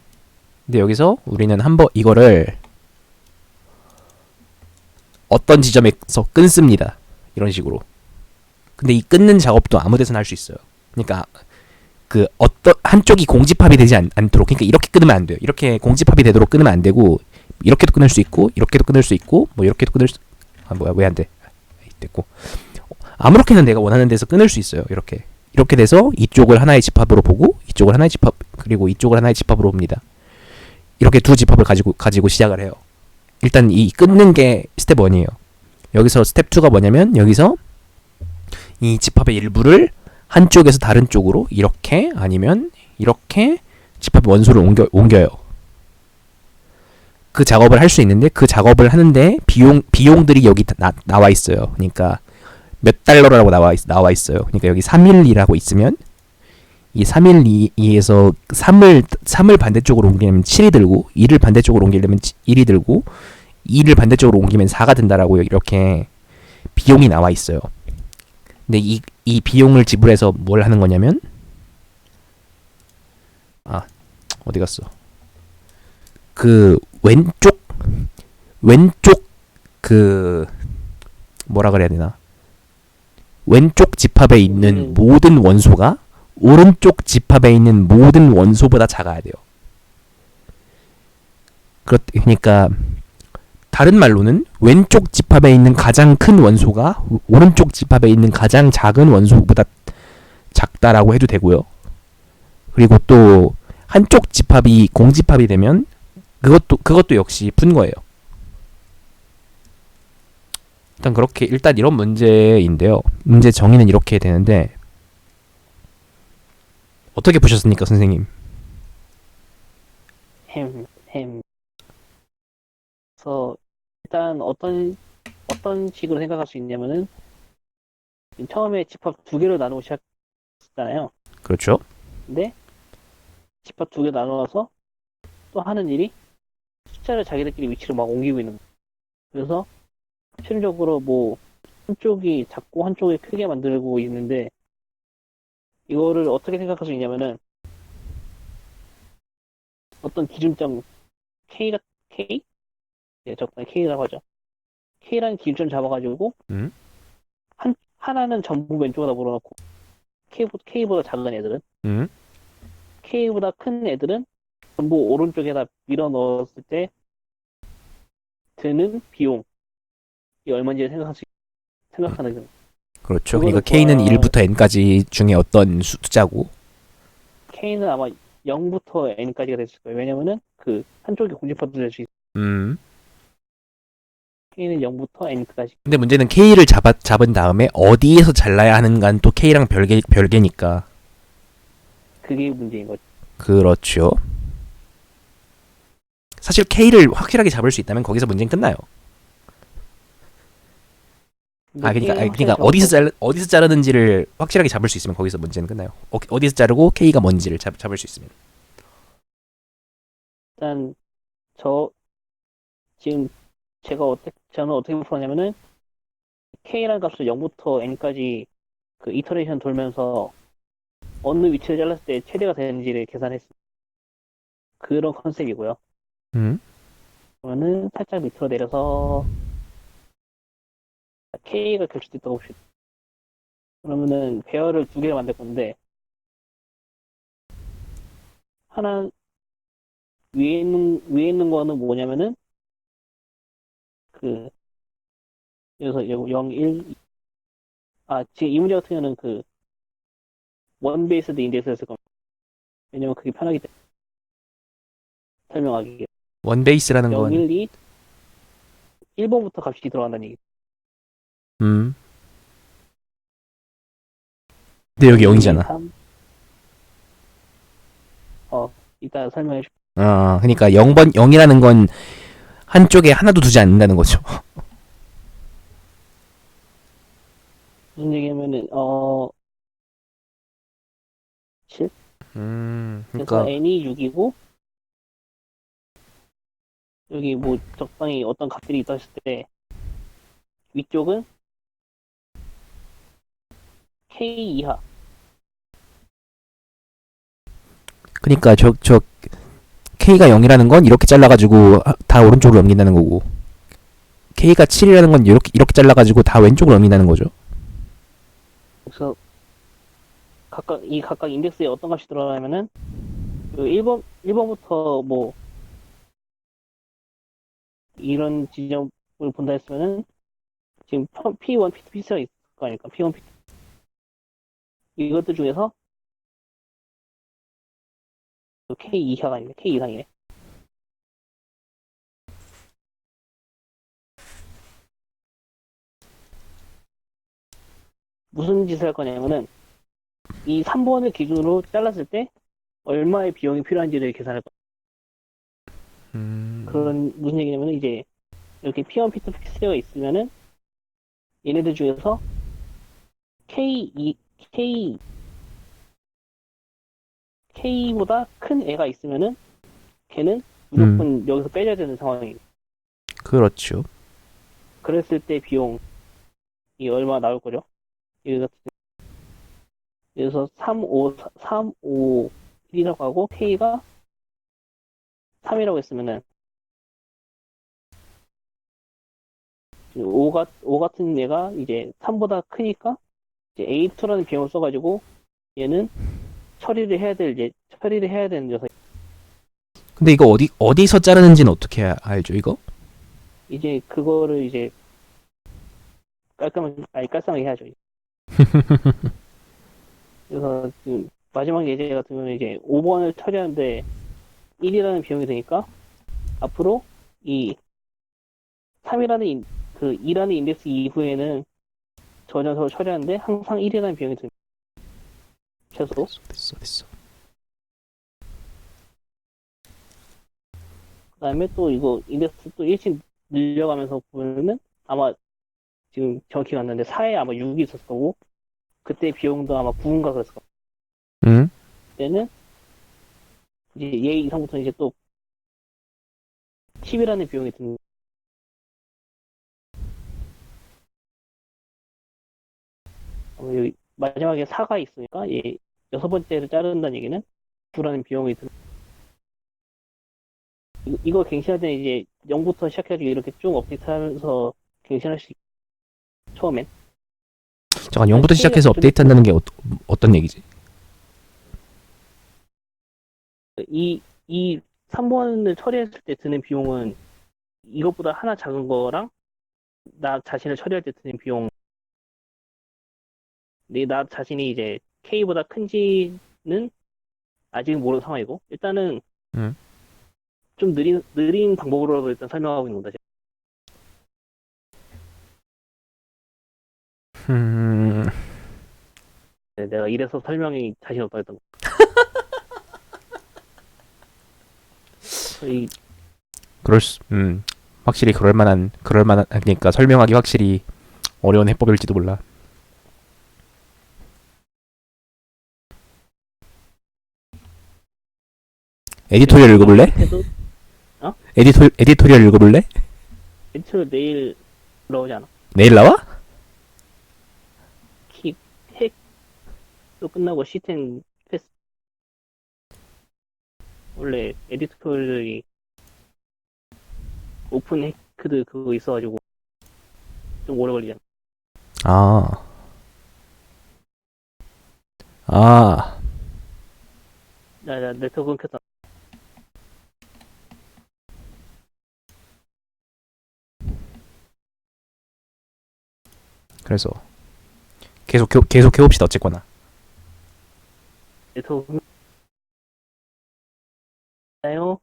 근데 여기서 우리는 한번 이거를 어떤 지점에서 끊습니다. 이런 식으로. 근데 이 끊는 작업도 아무 데서나 할 수 있어요. 그러니까 그 어떤 한쪽이 공집합이 되지 않도록, 그러니까 이렇게 끊으면 안 돼요. 이렇게 공집합이 되도록 끊으면 안 되고, 이렇게도 끊을 수 있고, 이렇게도 끊을 수 있고, 뭐 이렇게도 끊을 수, 왜 안 돼? 됐고. 아무렇게나 내가 원하는 데서 끊을 수 있어요. 이렇게 돼서 이쪽을 하나의 집합으로 보고, 이쪽을 하나의 집합, 그리고 이쪽을 하나의 집합으로 봅니다. 이렇게 두 집합을 가지고 시작을 해요. 일단 이 끊는 게 스텝 1이에요. 여기서 스텝 2가 뭐냐면, 여기서 이 집합의 일부를 한쪽에서 다른 쪽으로 이렇게 아니면 이렇게 집합 원소를 옮겨요. 그 작업을 할 수 있는데 그 작업을 하는데 비용들이 여기 나와 있어요. 그러니까 몇 달러라고 나와 있어요. 그러니까 여기 312라고 있으면 이 312에서 3을 반대쪽으로 옮기면 7이 들고 2를 반대쪽으로 옮기려면 1이 들고 2를 반대쪽으로 옮기면 4가 든다라고 이렇게 비용이 나와 있어요. 근데 이 비용을 지불해서 뭘 하는 거냐면 어디 갔어? 그 왼쪽 그 뭐라 그래야 되나? 왼쪽 집합에 있는 모든 원소가 오른쪽 집합에 있는 모든 원소보다 작아야 돼요. 그러니까 다른 말로는 왼쪽 집합에 있는 가장 큰 원소가 오른쪽 집합에 있는 가장 작은 원소보다 작다라고 해도 되고요. 그리고 또 한쪽 집합이 공집합이 되면 그것도 역시 푼 거예요. 일단 이런 문제인데요. 문제 정의는 이렇게 되는데 어떻게 보셨습니까, 선생님? 그래서 일단 어떤 식으로 생각할 수 있냐면은 처음에 집합 두 개로 나누고 시작했잖아요. 그렇죠. 근데 집합 두 개 나눠서 또 하는 일이 숫자를 자기들끼리 위치로 막 옮기고 있는 거예요. 그래서 최종적으로 뭐 한쪽이 작고 한쪽이 크게 만들고 있는데 이거를 어떻게 생각할 수 있냐면은 어떤 기준점 K? 네, 적당히 K라고 하죠. K라는 기준점 잡아가지고 음? 하나는 전부 왼쪽에다 몰아놓고 K보다 작은 애들은 음? K보다 큰 애들은 전부 오른쪽에다 밀어 넣었을 때 드는 비용이 얼마인지 생각하는 거. 그렇죠. 그러니까 그거를 K는 구할 1부터 N까지 중에 어떤 숫자고. K는 아마 0부터 N까지가 됐을 거예요. 왜냐면은 그 한쪽이 공집화도 될 수 있어. 음. K는 0부터 N까지. 근데 문제는 K를 잡은 다음에 어디에서 잘라야 하는 건 또 K랑 별개니까. 그게 문제인 거죠. 그렇죠. 사실 K를 확실하게 잡을 수 있다면 거기서 문제는 끝나요. 근데 그러니까, K는 확실히 그러니까 어디서 자르는지를 확실하게 잡을 수 있으면 거기서 문제는 끝나요. 어디서 자르고 K가 뭔지를 잡을 수 있으면. 일단 저 지금 저는 어떻게 풀었냐면은 K라는 값을 0부터 N까지 그 이터레이션 돌면서 어느 위치를 잘랐을 때 최대가 되는지를 계산했습니다. 그런 컨셉이고요. 음? 그러면은 살짝 밑으로 내려서 K가 결집됐다고 봅시다. 그러면은 배열을 두 개를 만들 건데 하나 위에 있는 거는 뭐냐면은 그 여기서 0, 1 지금 이 문제 같은 경우는 그 원 베이스드 인덱스를 쓸 겁니다. 왜냐면 그게 편하기 때문에 설명하기. 원베이스라는 0, 건 1, 2 1번부터 값이 들어간다는 얘기. 음. 근데 여기 0, 1, 2, 0이잖아. 3 이따 설명해 줄게. 그러니까 0이라는 건 한쪽에 하나도 두지 않는다는 거죠. 무슨 얘기냐면은 7 그래서 그러니까 n이 6이고 여기 뭐 적당히 어떤 값들이 있다 했을 때 위쪽은 k 이하. 그러니까 저 K가 0이라는 건 이렇게 잘라가지고 다 오른쪽으로 넘긴다는 거고 K가 7이라는 건 이렇게 잘라가지고 다 왼쪽으로 넘긴다는 거죠. 그래서 각각 인덱스에 어떤 값이 들어가냐면은 그 1번부터 뭐 이런 지점을 본다 했으면은 지금 P1, P2, P3가 있을 거 아닙니까? P1, P2 이것들 중에서 K 이하가 아니네. K 이상이네. 무슨 짓을 할 거냐면은 이 3번을 기준으로 잘랐을 때 얼마의 비용이 필요한지를 계산할 거예요. 그런 무슨 얘기냐면은 이제 이렇게 P1, P2, P3가 있으면은 얘네들 중에서 K, K보다 큰 애가 있으면은 걔는 무조건 여기서 빼줘야 되는 상황이에요. 그렇죠. 그랬을 때 비용이 얼마 나올 거죠? 그래서 3, 5, 1이라고 하고 K가 3이라고 했으면은 5 같은 얘가 이제 3보다 크니까 이제 A2라는 비용을 써가지고 얘는 처리를 해야 되는 녀석. 근데 이거 어디서 자르는지는 어떻게 알죠, 이거? 이제 그거를 이제 깔끔하게 해야죠. 그래서 지금 마지막 예제 같은 경우는 이제 5번을 처리하는데 1이라는 비용이 드니까 앞으로 이 3이라는 그 2라는 인덱스 이후에는 저 녀석을 처리하는데 항상 1이라는 비용이 듭니다. 최소. 됐어. 그 다음에 또 이거 인덱스 또 1씩 늘려가면서 보면은 아마 지금 정확히 갔는데 4에 아마 6이 있었을 거고 그때 비용도 아마 9인가 그랬을 거예요. 음? 그때는 이제 얘 이상부터 이제 또 10이라는 비용이 듭니다. 여기 마지막에 4가 있으니까 얘 여섯 번째를 자른다는 얘기는 9라는 비용이 듭니다. 이거 갱신할 때는 이제 0부터 시작해가지고 이렇게 쭉 업데이트하면서 갱신할 수 있고, 처음엔. 잠깐 0부터 시작해서 업데이트 한다는 게 어떤 얘기지? 이 3번을 처리했을 때 드는 비용은 이것보다 하나 작은 거랑 나 자신을 처리할 때 드는 비용, 나 자신이 이제 K보다 큰지는 아직은 모르는 상황이고, 일단은 음. 좀 느린 방법으로 일단 설명하고 있는 겁니다. 네, 내가 이래서 설명이 자신 없다 했던 거. 이 확실히 그러니까 설명하기 확실히 어려운 해법일지도 몰라. 에디토리얼 읽어볼래? 에디토리얼 읽어볼래? 에디토리얼 내일 나오지 않아? 내일 나와? 핵도 끝나고 C10 패스. 원래 에디토리얼이 오픈 해크드 그거 있어가지고 좀 오래 걸리잖아. 나 네트워크 끊겼다. 그래서 계속 해봅시다. 어쨌거나. 네트워크 끊겼나요?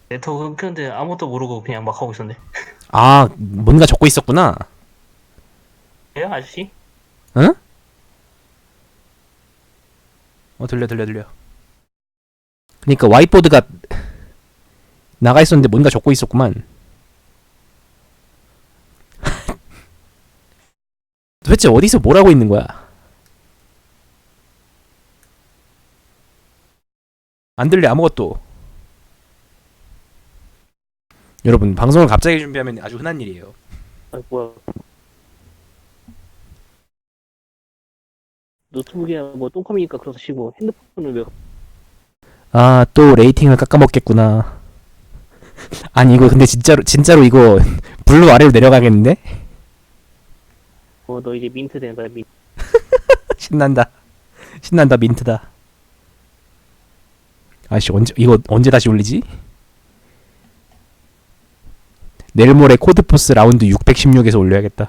네트워크 끊겼는데 아무것도 모르고 그냥 막 하고 있었네. 뭔가 적고 있었구나. 돼요, 아저씨? 응? 들려. 그러니까 와이트보드가 나가 있었는데 뭔가 적고 있었구만. 도대체 어디서 뭘 하고 있는 거야? 안 들려 아무것도. 여러분 방송을 갑자기 준비하면 아주 흔한 일이에요. 뭐야. 노트북에 뭐 똥컴이니까 그래서 쉬고 핸드폰을 왜 또 레이팅을 깎아먹겠구나. 아니 이거 근데 진짜로 이거 블루 아래로 내려가겠는데? 너 이제 민트 되는 거야. 민트. 신난다 민트다. 아씨 이거 언제 다시 올리지? 내일 모레 코드포스 라운드 616에서 올려야겠다.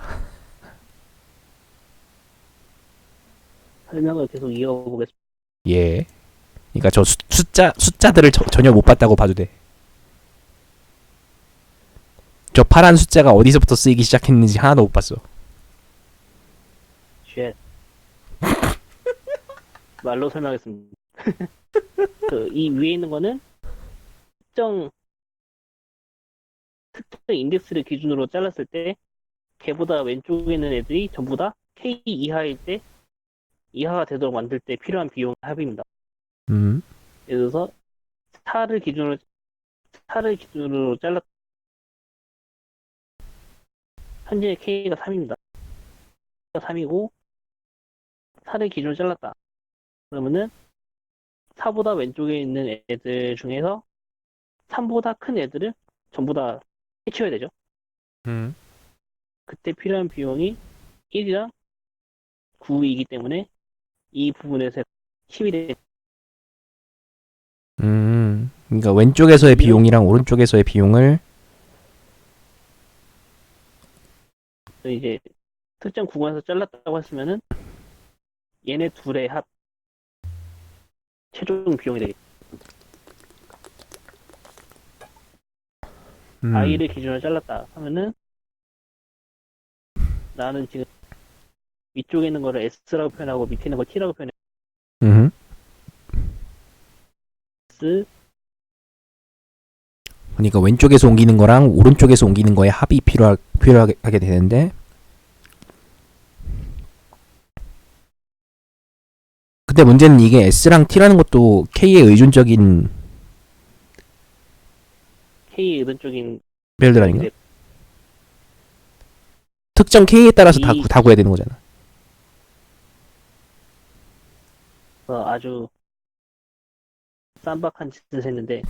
설명을 계속 이어보겠습니다. 예. 그러니까 저 숫자들을 전혀 못 봤다고 봐도 돼. 저 파란 숫자가 어디서부터 쓰이기 시작했는지 하나도 못 봤어. 쉣. 말로 설명하겠습니다. 이 위에 있는 거는 특정 인덱스를 기준으로 잘랐을 때 걔보다 왼쪽에 있는 애들이 전부 다 K 이하일 때 이하가 되도록 만들 때 필요한 비용 합입니다. 예를 들어서 4를 기준으로 잘랐 현재 K가 3입니다. K가 3이고 4를 기준으로 잘랐다. 그러면은 4보다 왼쪽에 있는 애들 중에서 3보다 큰 애들을 전부 다 해치워야 되죠. 그때 필요한 비용이 1이랑 9이기 때문에 이 부분에서 10이 돼. 그러니까 왼쪽에서의 비용이랑 오른쪽에서의 비용을 이제 특정 구간에서 잘랐다고 했으면은 얘네 둘의 합 최종 비용이 되겠죠. I를 기준으로 잘랐다 하면은 나는 지금 위쪽에 있는 거를 S라고 표현하고 밑에 있는 거 T라고 표현해. S 그러니까 왼쪽에서 옮기는 거랑 오른쪽에서 옮기는 거의 합이 필요하게 되는데, 근데 문제는 이게 S랑 T라는 것도 K의 의존적인 배열들 아닌가? 특정 K에 따라서 다 구해야 되는 거잖아. 아주 쌈박한 짓을 했는데,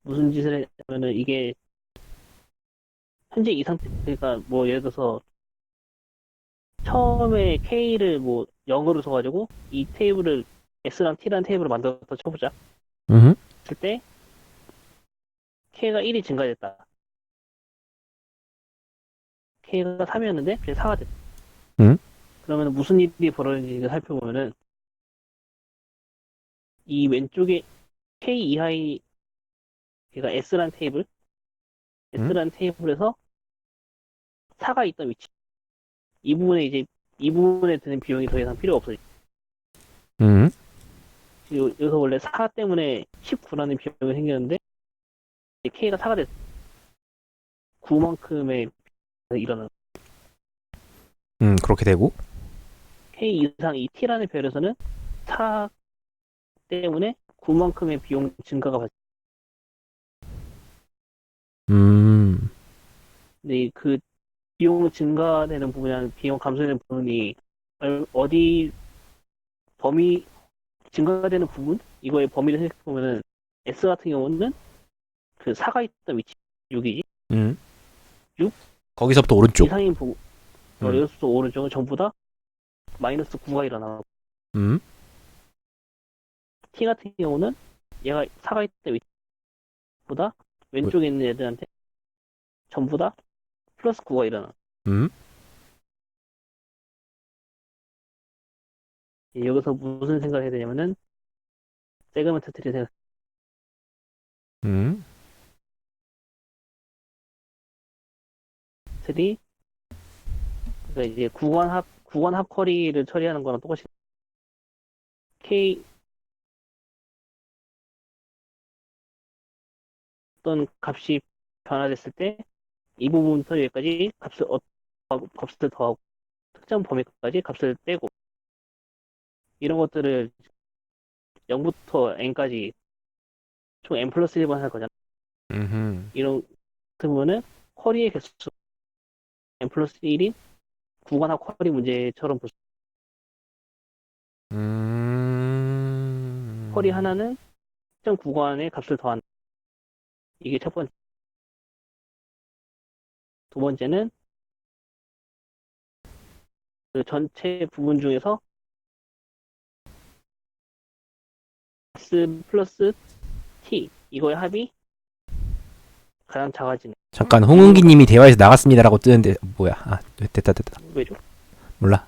무슨 짓을 했냐면은 이게 현재 이 상태, 그러니까 뭐 예를 들어서 처음에 K를 뭐 0으로 써가지고 이 테이블을 S랑 T라는 테이블을 만들어서 쳐보자. 음. 했을 때 K가 1이 증가됐다. K가 3이었는데 그게 4가 됐다. 음. 그러면 무슨 일이 벌어지는지 살펴보면은 이 왼쪽에 K 이하의 그러니까 음. S라는 테이블에서 4가 있던 위치. 이 부분에 이제 이 부분에 드는 비용이 더 이상 필요 없어요. 음. 여기서 원래 4 때문에 19라는 비용이 생겼는데 K가 4가 됐어. 9만큼의 일어나는. 그렇게 되고. K 이상 이 T라는 별에서는 4 때문에 9만큼의 비용 증가가 발생. 음. 근데 그 비용 증가되는 부분이랑 비용 감소되는 부분이 어디 범위 증가되는 부분 이거의 범위를 생각해보면은 S 같은 경우는 그 4가 있던 위치 6이지 음. 6 거기서부터 오른쪽. 이상인 부분 음. 여기서 오른쪽은 전부 다 마이너스 9가 일어나고 음. T 같은 경우는 얘가 4가 있던 위치보다 왼쪽에 있는 애들한테 전부 다 플러스 9가 일어나. 음. 여기서 무슨 생각을 해야 되냐면은 세그먼트 트리 생각. 음. 트리 그러니까 이제 구간 합 쿼리를 처리하는 거랑 똑같이 K 어떤 값이 변화됐을 때 이 부분부터 여기까지 값을 더하고 특정 범위까지 값을 떼고 이런 것들을 0부터 n까지 총 n 플러스 1번 할 거잖아. 음. 이런 부분은 쿼리의 개수 n 플러스 1인 구간합 쿼리 문제처럼 볼 수. 쿼리 음. 하나는 특정 구간의 값을 더한다. 이게 첫 번째. 두 번째는 그 전체 부분 중에서 S 플러스 T 이거의 합이 가장 작아지는. 잠깐 이걸 홍은기님이 대화에서 나갔습니다라고 뜨는데 뭐야? 아 됐다. 왜죠? 몰라.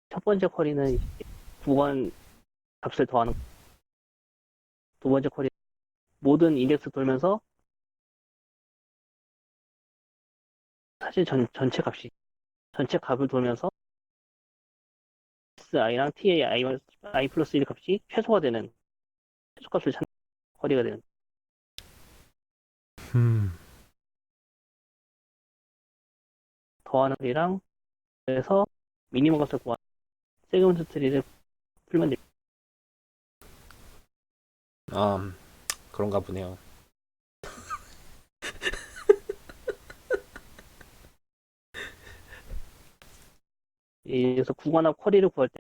첫 번째 쿼리는 구간 값을 더하는. 두 번째 쿼리 모든 인덱스 돌면서 사실 전체 값을 돌면서 SI랑 TAI I 플러스 1 값이 최소가 되는 최소값을 찾는 쿼리가 되는. 음. 더하는 쿼리랑 그래서 미니멈 값을 구하는 세그먼트 트리를 풀면 됩니다. 아 그런가 보네요. 그래서 구간합 쿼리를 구할 때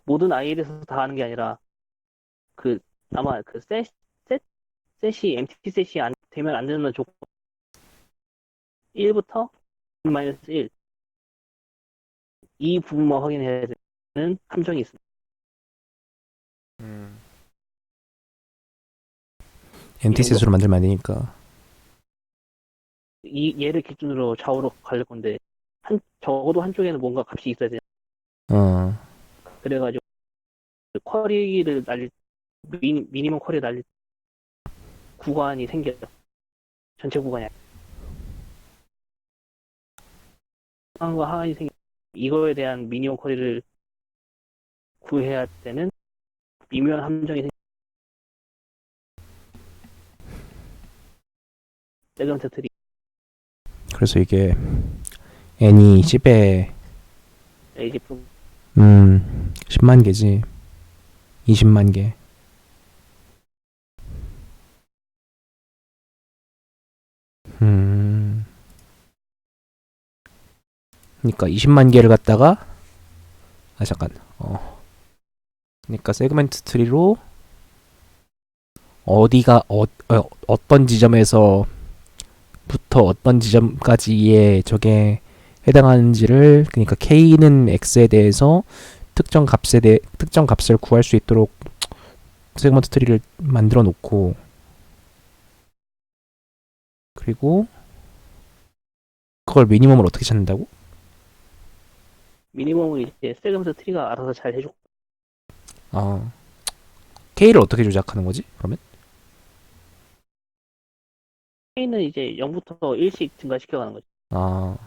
모든 IL에서 다 하는 게 아니라 그 아마 그 셋이 MT 셋이 안 되면 안 되는 조건 1부터 마이너스 1 이 부분만 확인해야 되는 함정이 있습니다. 음. 이런 거? MT 셋으로 만들면 안 되니까. 이 얘를 기준으로 좌우로 갈릴 건데 적어도 한쪽에는 뭔가 값이 있어야 돼요. 어. 그래가지고 그 쿼리를 미니멈 쿼리 날릴 구간이 생겨요. 전체 구간이 하나과 하나이 생겨. 이거에 대한 미니멈 쿼리를 구해야 되는 미묘한 함정이 생겨. 세그먼트 트리. 그래서 이게 n이 10에 이제 좀 10만 개지. 20만 개. 음. 그러니까 20만 개를 갖다가 잠깐. 그러니까 세그멘트 트리로 어디가 어떤 지점에서부터 어떤 지점까지의 저게 해당하는지를, 그러니까 k는 x에 대해서 특정 값을 구할 수 있도록 세그먼트 트리를 만들어 놓고, 그리고 그걸 미니멈을 어떻게 찾는다고? 미니멈은 이제 세그먼트 트리가 알아서 잘 해줘. k를 어떻게 조작하는 거지? 그러면? K는 이제 0부터 1씩 증가시켜가는 거지. 아,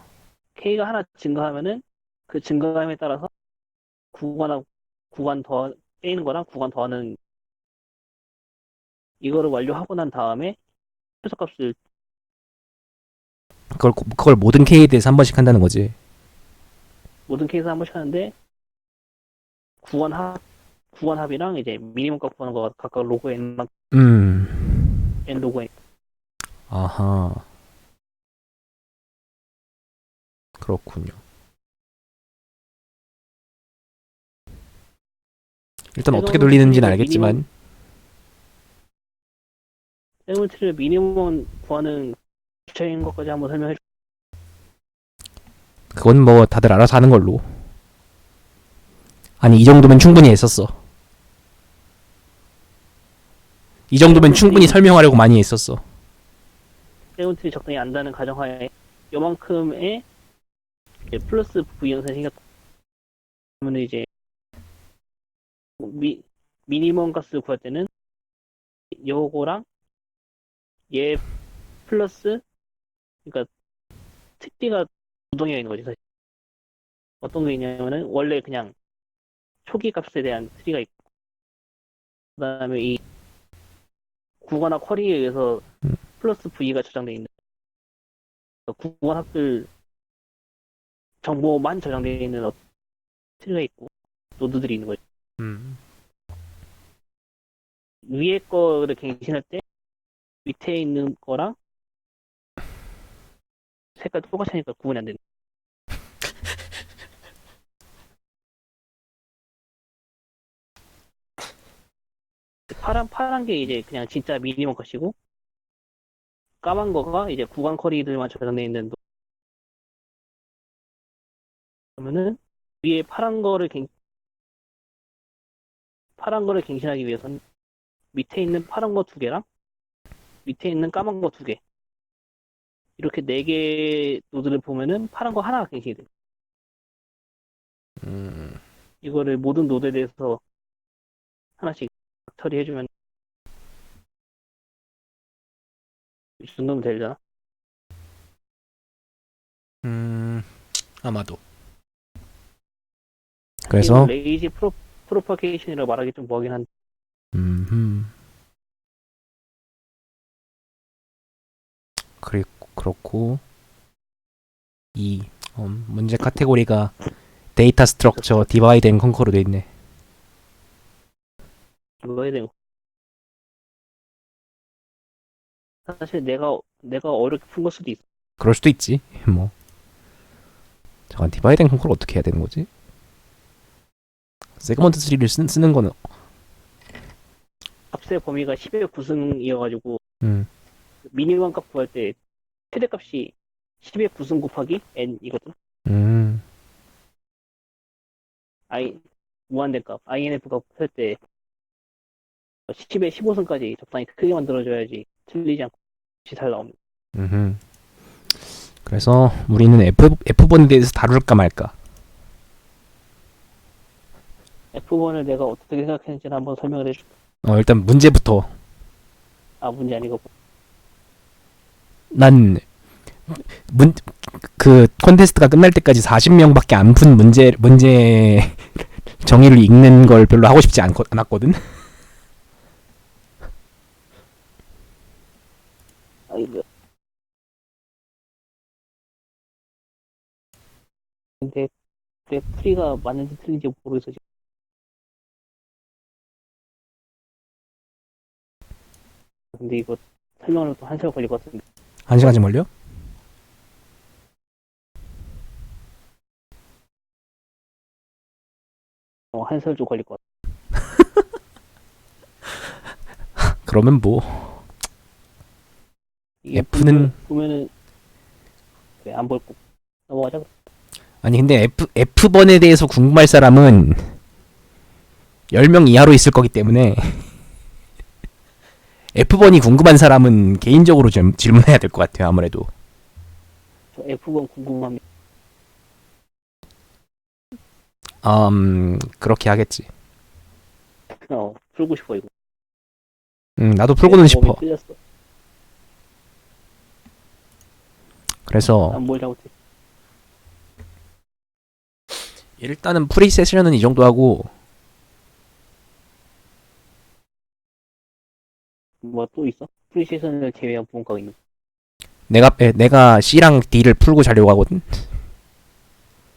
K가 하나 증가하면은 그 증가함에 따라서 구간 더 떼이는 거랑 구간 더하는 이거를 완료하고 난 다음에 최소값을 그걸 모든 k에 대해서 한 번씩 한다는 거지. 모든 케이스 한 번씩 하는데 구간 합 구간 합이랑 이제 미니멈 값 구하는 거가 각각 로그 n만 n 로그 n. 아하, 그렇군요. 일단 어떻게 돌리는지는 알겠지만, 세그먼트 트리를 미니멈 구하는 구체적인 것까지 한번 설명해 줘. 그건 뭐 다들 알아서 하는 걸로. 아니, 이 정도면 충분히 했었어. 이 정도면 충분히 설명하려고 많이 했었어. 세그먼트 트리 적당히 안다는 가정하에 요만큼의 이제 플러스 V 영상이 생겼다. 그러면 이제 미니멈 값을 구할 때는 요거랑 얘 플러스, 그러니까 특비가 구동되어 있는 거지 사실. 어떤 게 있냐면은 원래 그냥 초기 값에 대한 트리가 있고, 그다음에 이 구간화 쿼리에 의해서 플러스 V가 저장되어 있는, 구간 합들 정보만 저장되어 있는 트리가 있고 노드들이 있는 거지. 위에 거를 갱신할 때 밑에 있는 거랑 색깔 똑같이 하니까 구분이 안 되는. 파란 게 이제 그냥 진짜 미니멈 값이고, 까만 거가 이제 구간 쿼리들만 저장되어 있는. 그러면은 위에 파란 거를 갱신하기 위해서는 밑에 있는 파란 거 두 개랑 밑에 있는 까만 거 두 개, 이렇게 네 개 노드를 보면은 파란 거 하나가 갱신이 돼. 이거를 모든 노드에 대해서 하나씩 처리해주면 이 정도면 되려나? 아마도. 그래서 레이지 프로파게이션이라고 말하기 좀 뭐하긴 한데, 그렇고, 이 문제 카테고리가 데이터 스트럭처 디바이드 앤 컨커로 돼 있네. 이거에 대한 사실 내가 어렵게 푼 걸 수도 있어. 그럴 수도 있지. 뭐. 잠깐, 디바이드 앤 컨커를 어떻게 해야 되는 거지? 세그먼트 트리를 쓰는 거는 값의 범위가 10의 9승이어가지고 음. 미니멈 값 구할 때 최대값이 10의 9승 곱하기 n이거든. 음. 무한대 값 INF 값 구할 때 10의 15승까지 적당히 크게 만들어줘야지 틀리지 않고 잘 나옵니다. 그래서 우리는 F 번에 대해서 다룰까 말까. F1을 내가 어떻게 생각했는지는 한번 설명을 해줄게. 일단 문제부터. 문제 아니고. 난 그 콘테스트가 끝날 때까지 40명밖에 안 푼 문제 정의를 읽는 걸 별로 하고 싶지 않았거든. 이거. 근데 내 풀이가 맞는지 틀린지 모르겠어 지금. 근데 이거 설명하면 또 한 시간 걸릴 것 같은데. 1시간쯤 걸려? 한 살 좀 걸릴 것 같아. 그러면 뭐 이게 F는 보면은 그래, 안 볼 거. 넘어가자. 아니 근데 F번에 대해서 궁금할 사람은 10명 이하로 있을 거기 때문에 F번이 궁금한 사람은 개인적으로 좀 질문해야 될 것 같아요. 아무래도. 저 F1 궁금합니다. 그렇게 하겠지. 풀고 싶어 이거. 나도 풀고는 싶어. 몸이 끌렸어. 그래서 난 뭘 잘못해. 일단은 프리 세션은 이 정도 하고 뭐 또 있어? 프리시즌을 제외한 부분가 있는. 내가 C랑 D를 풀고 자려고 하거든.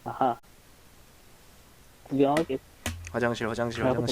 아하. 구경하게. 화장실. 잘하고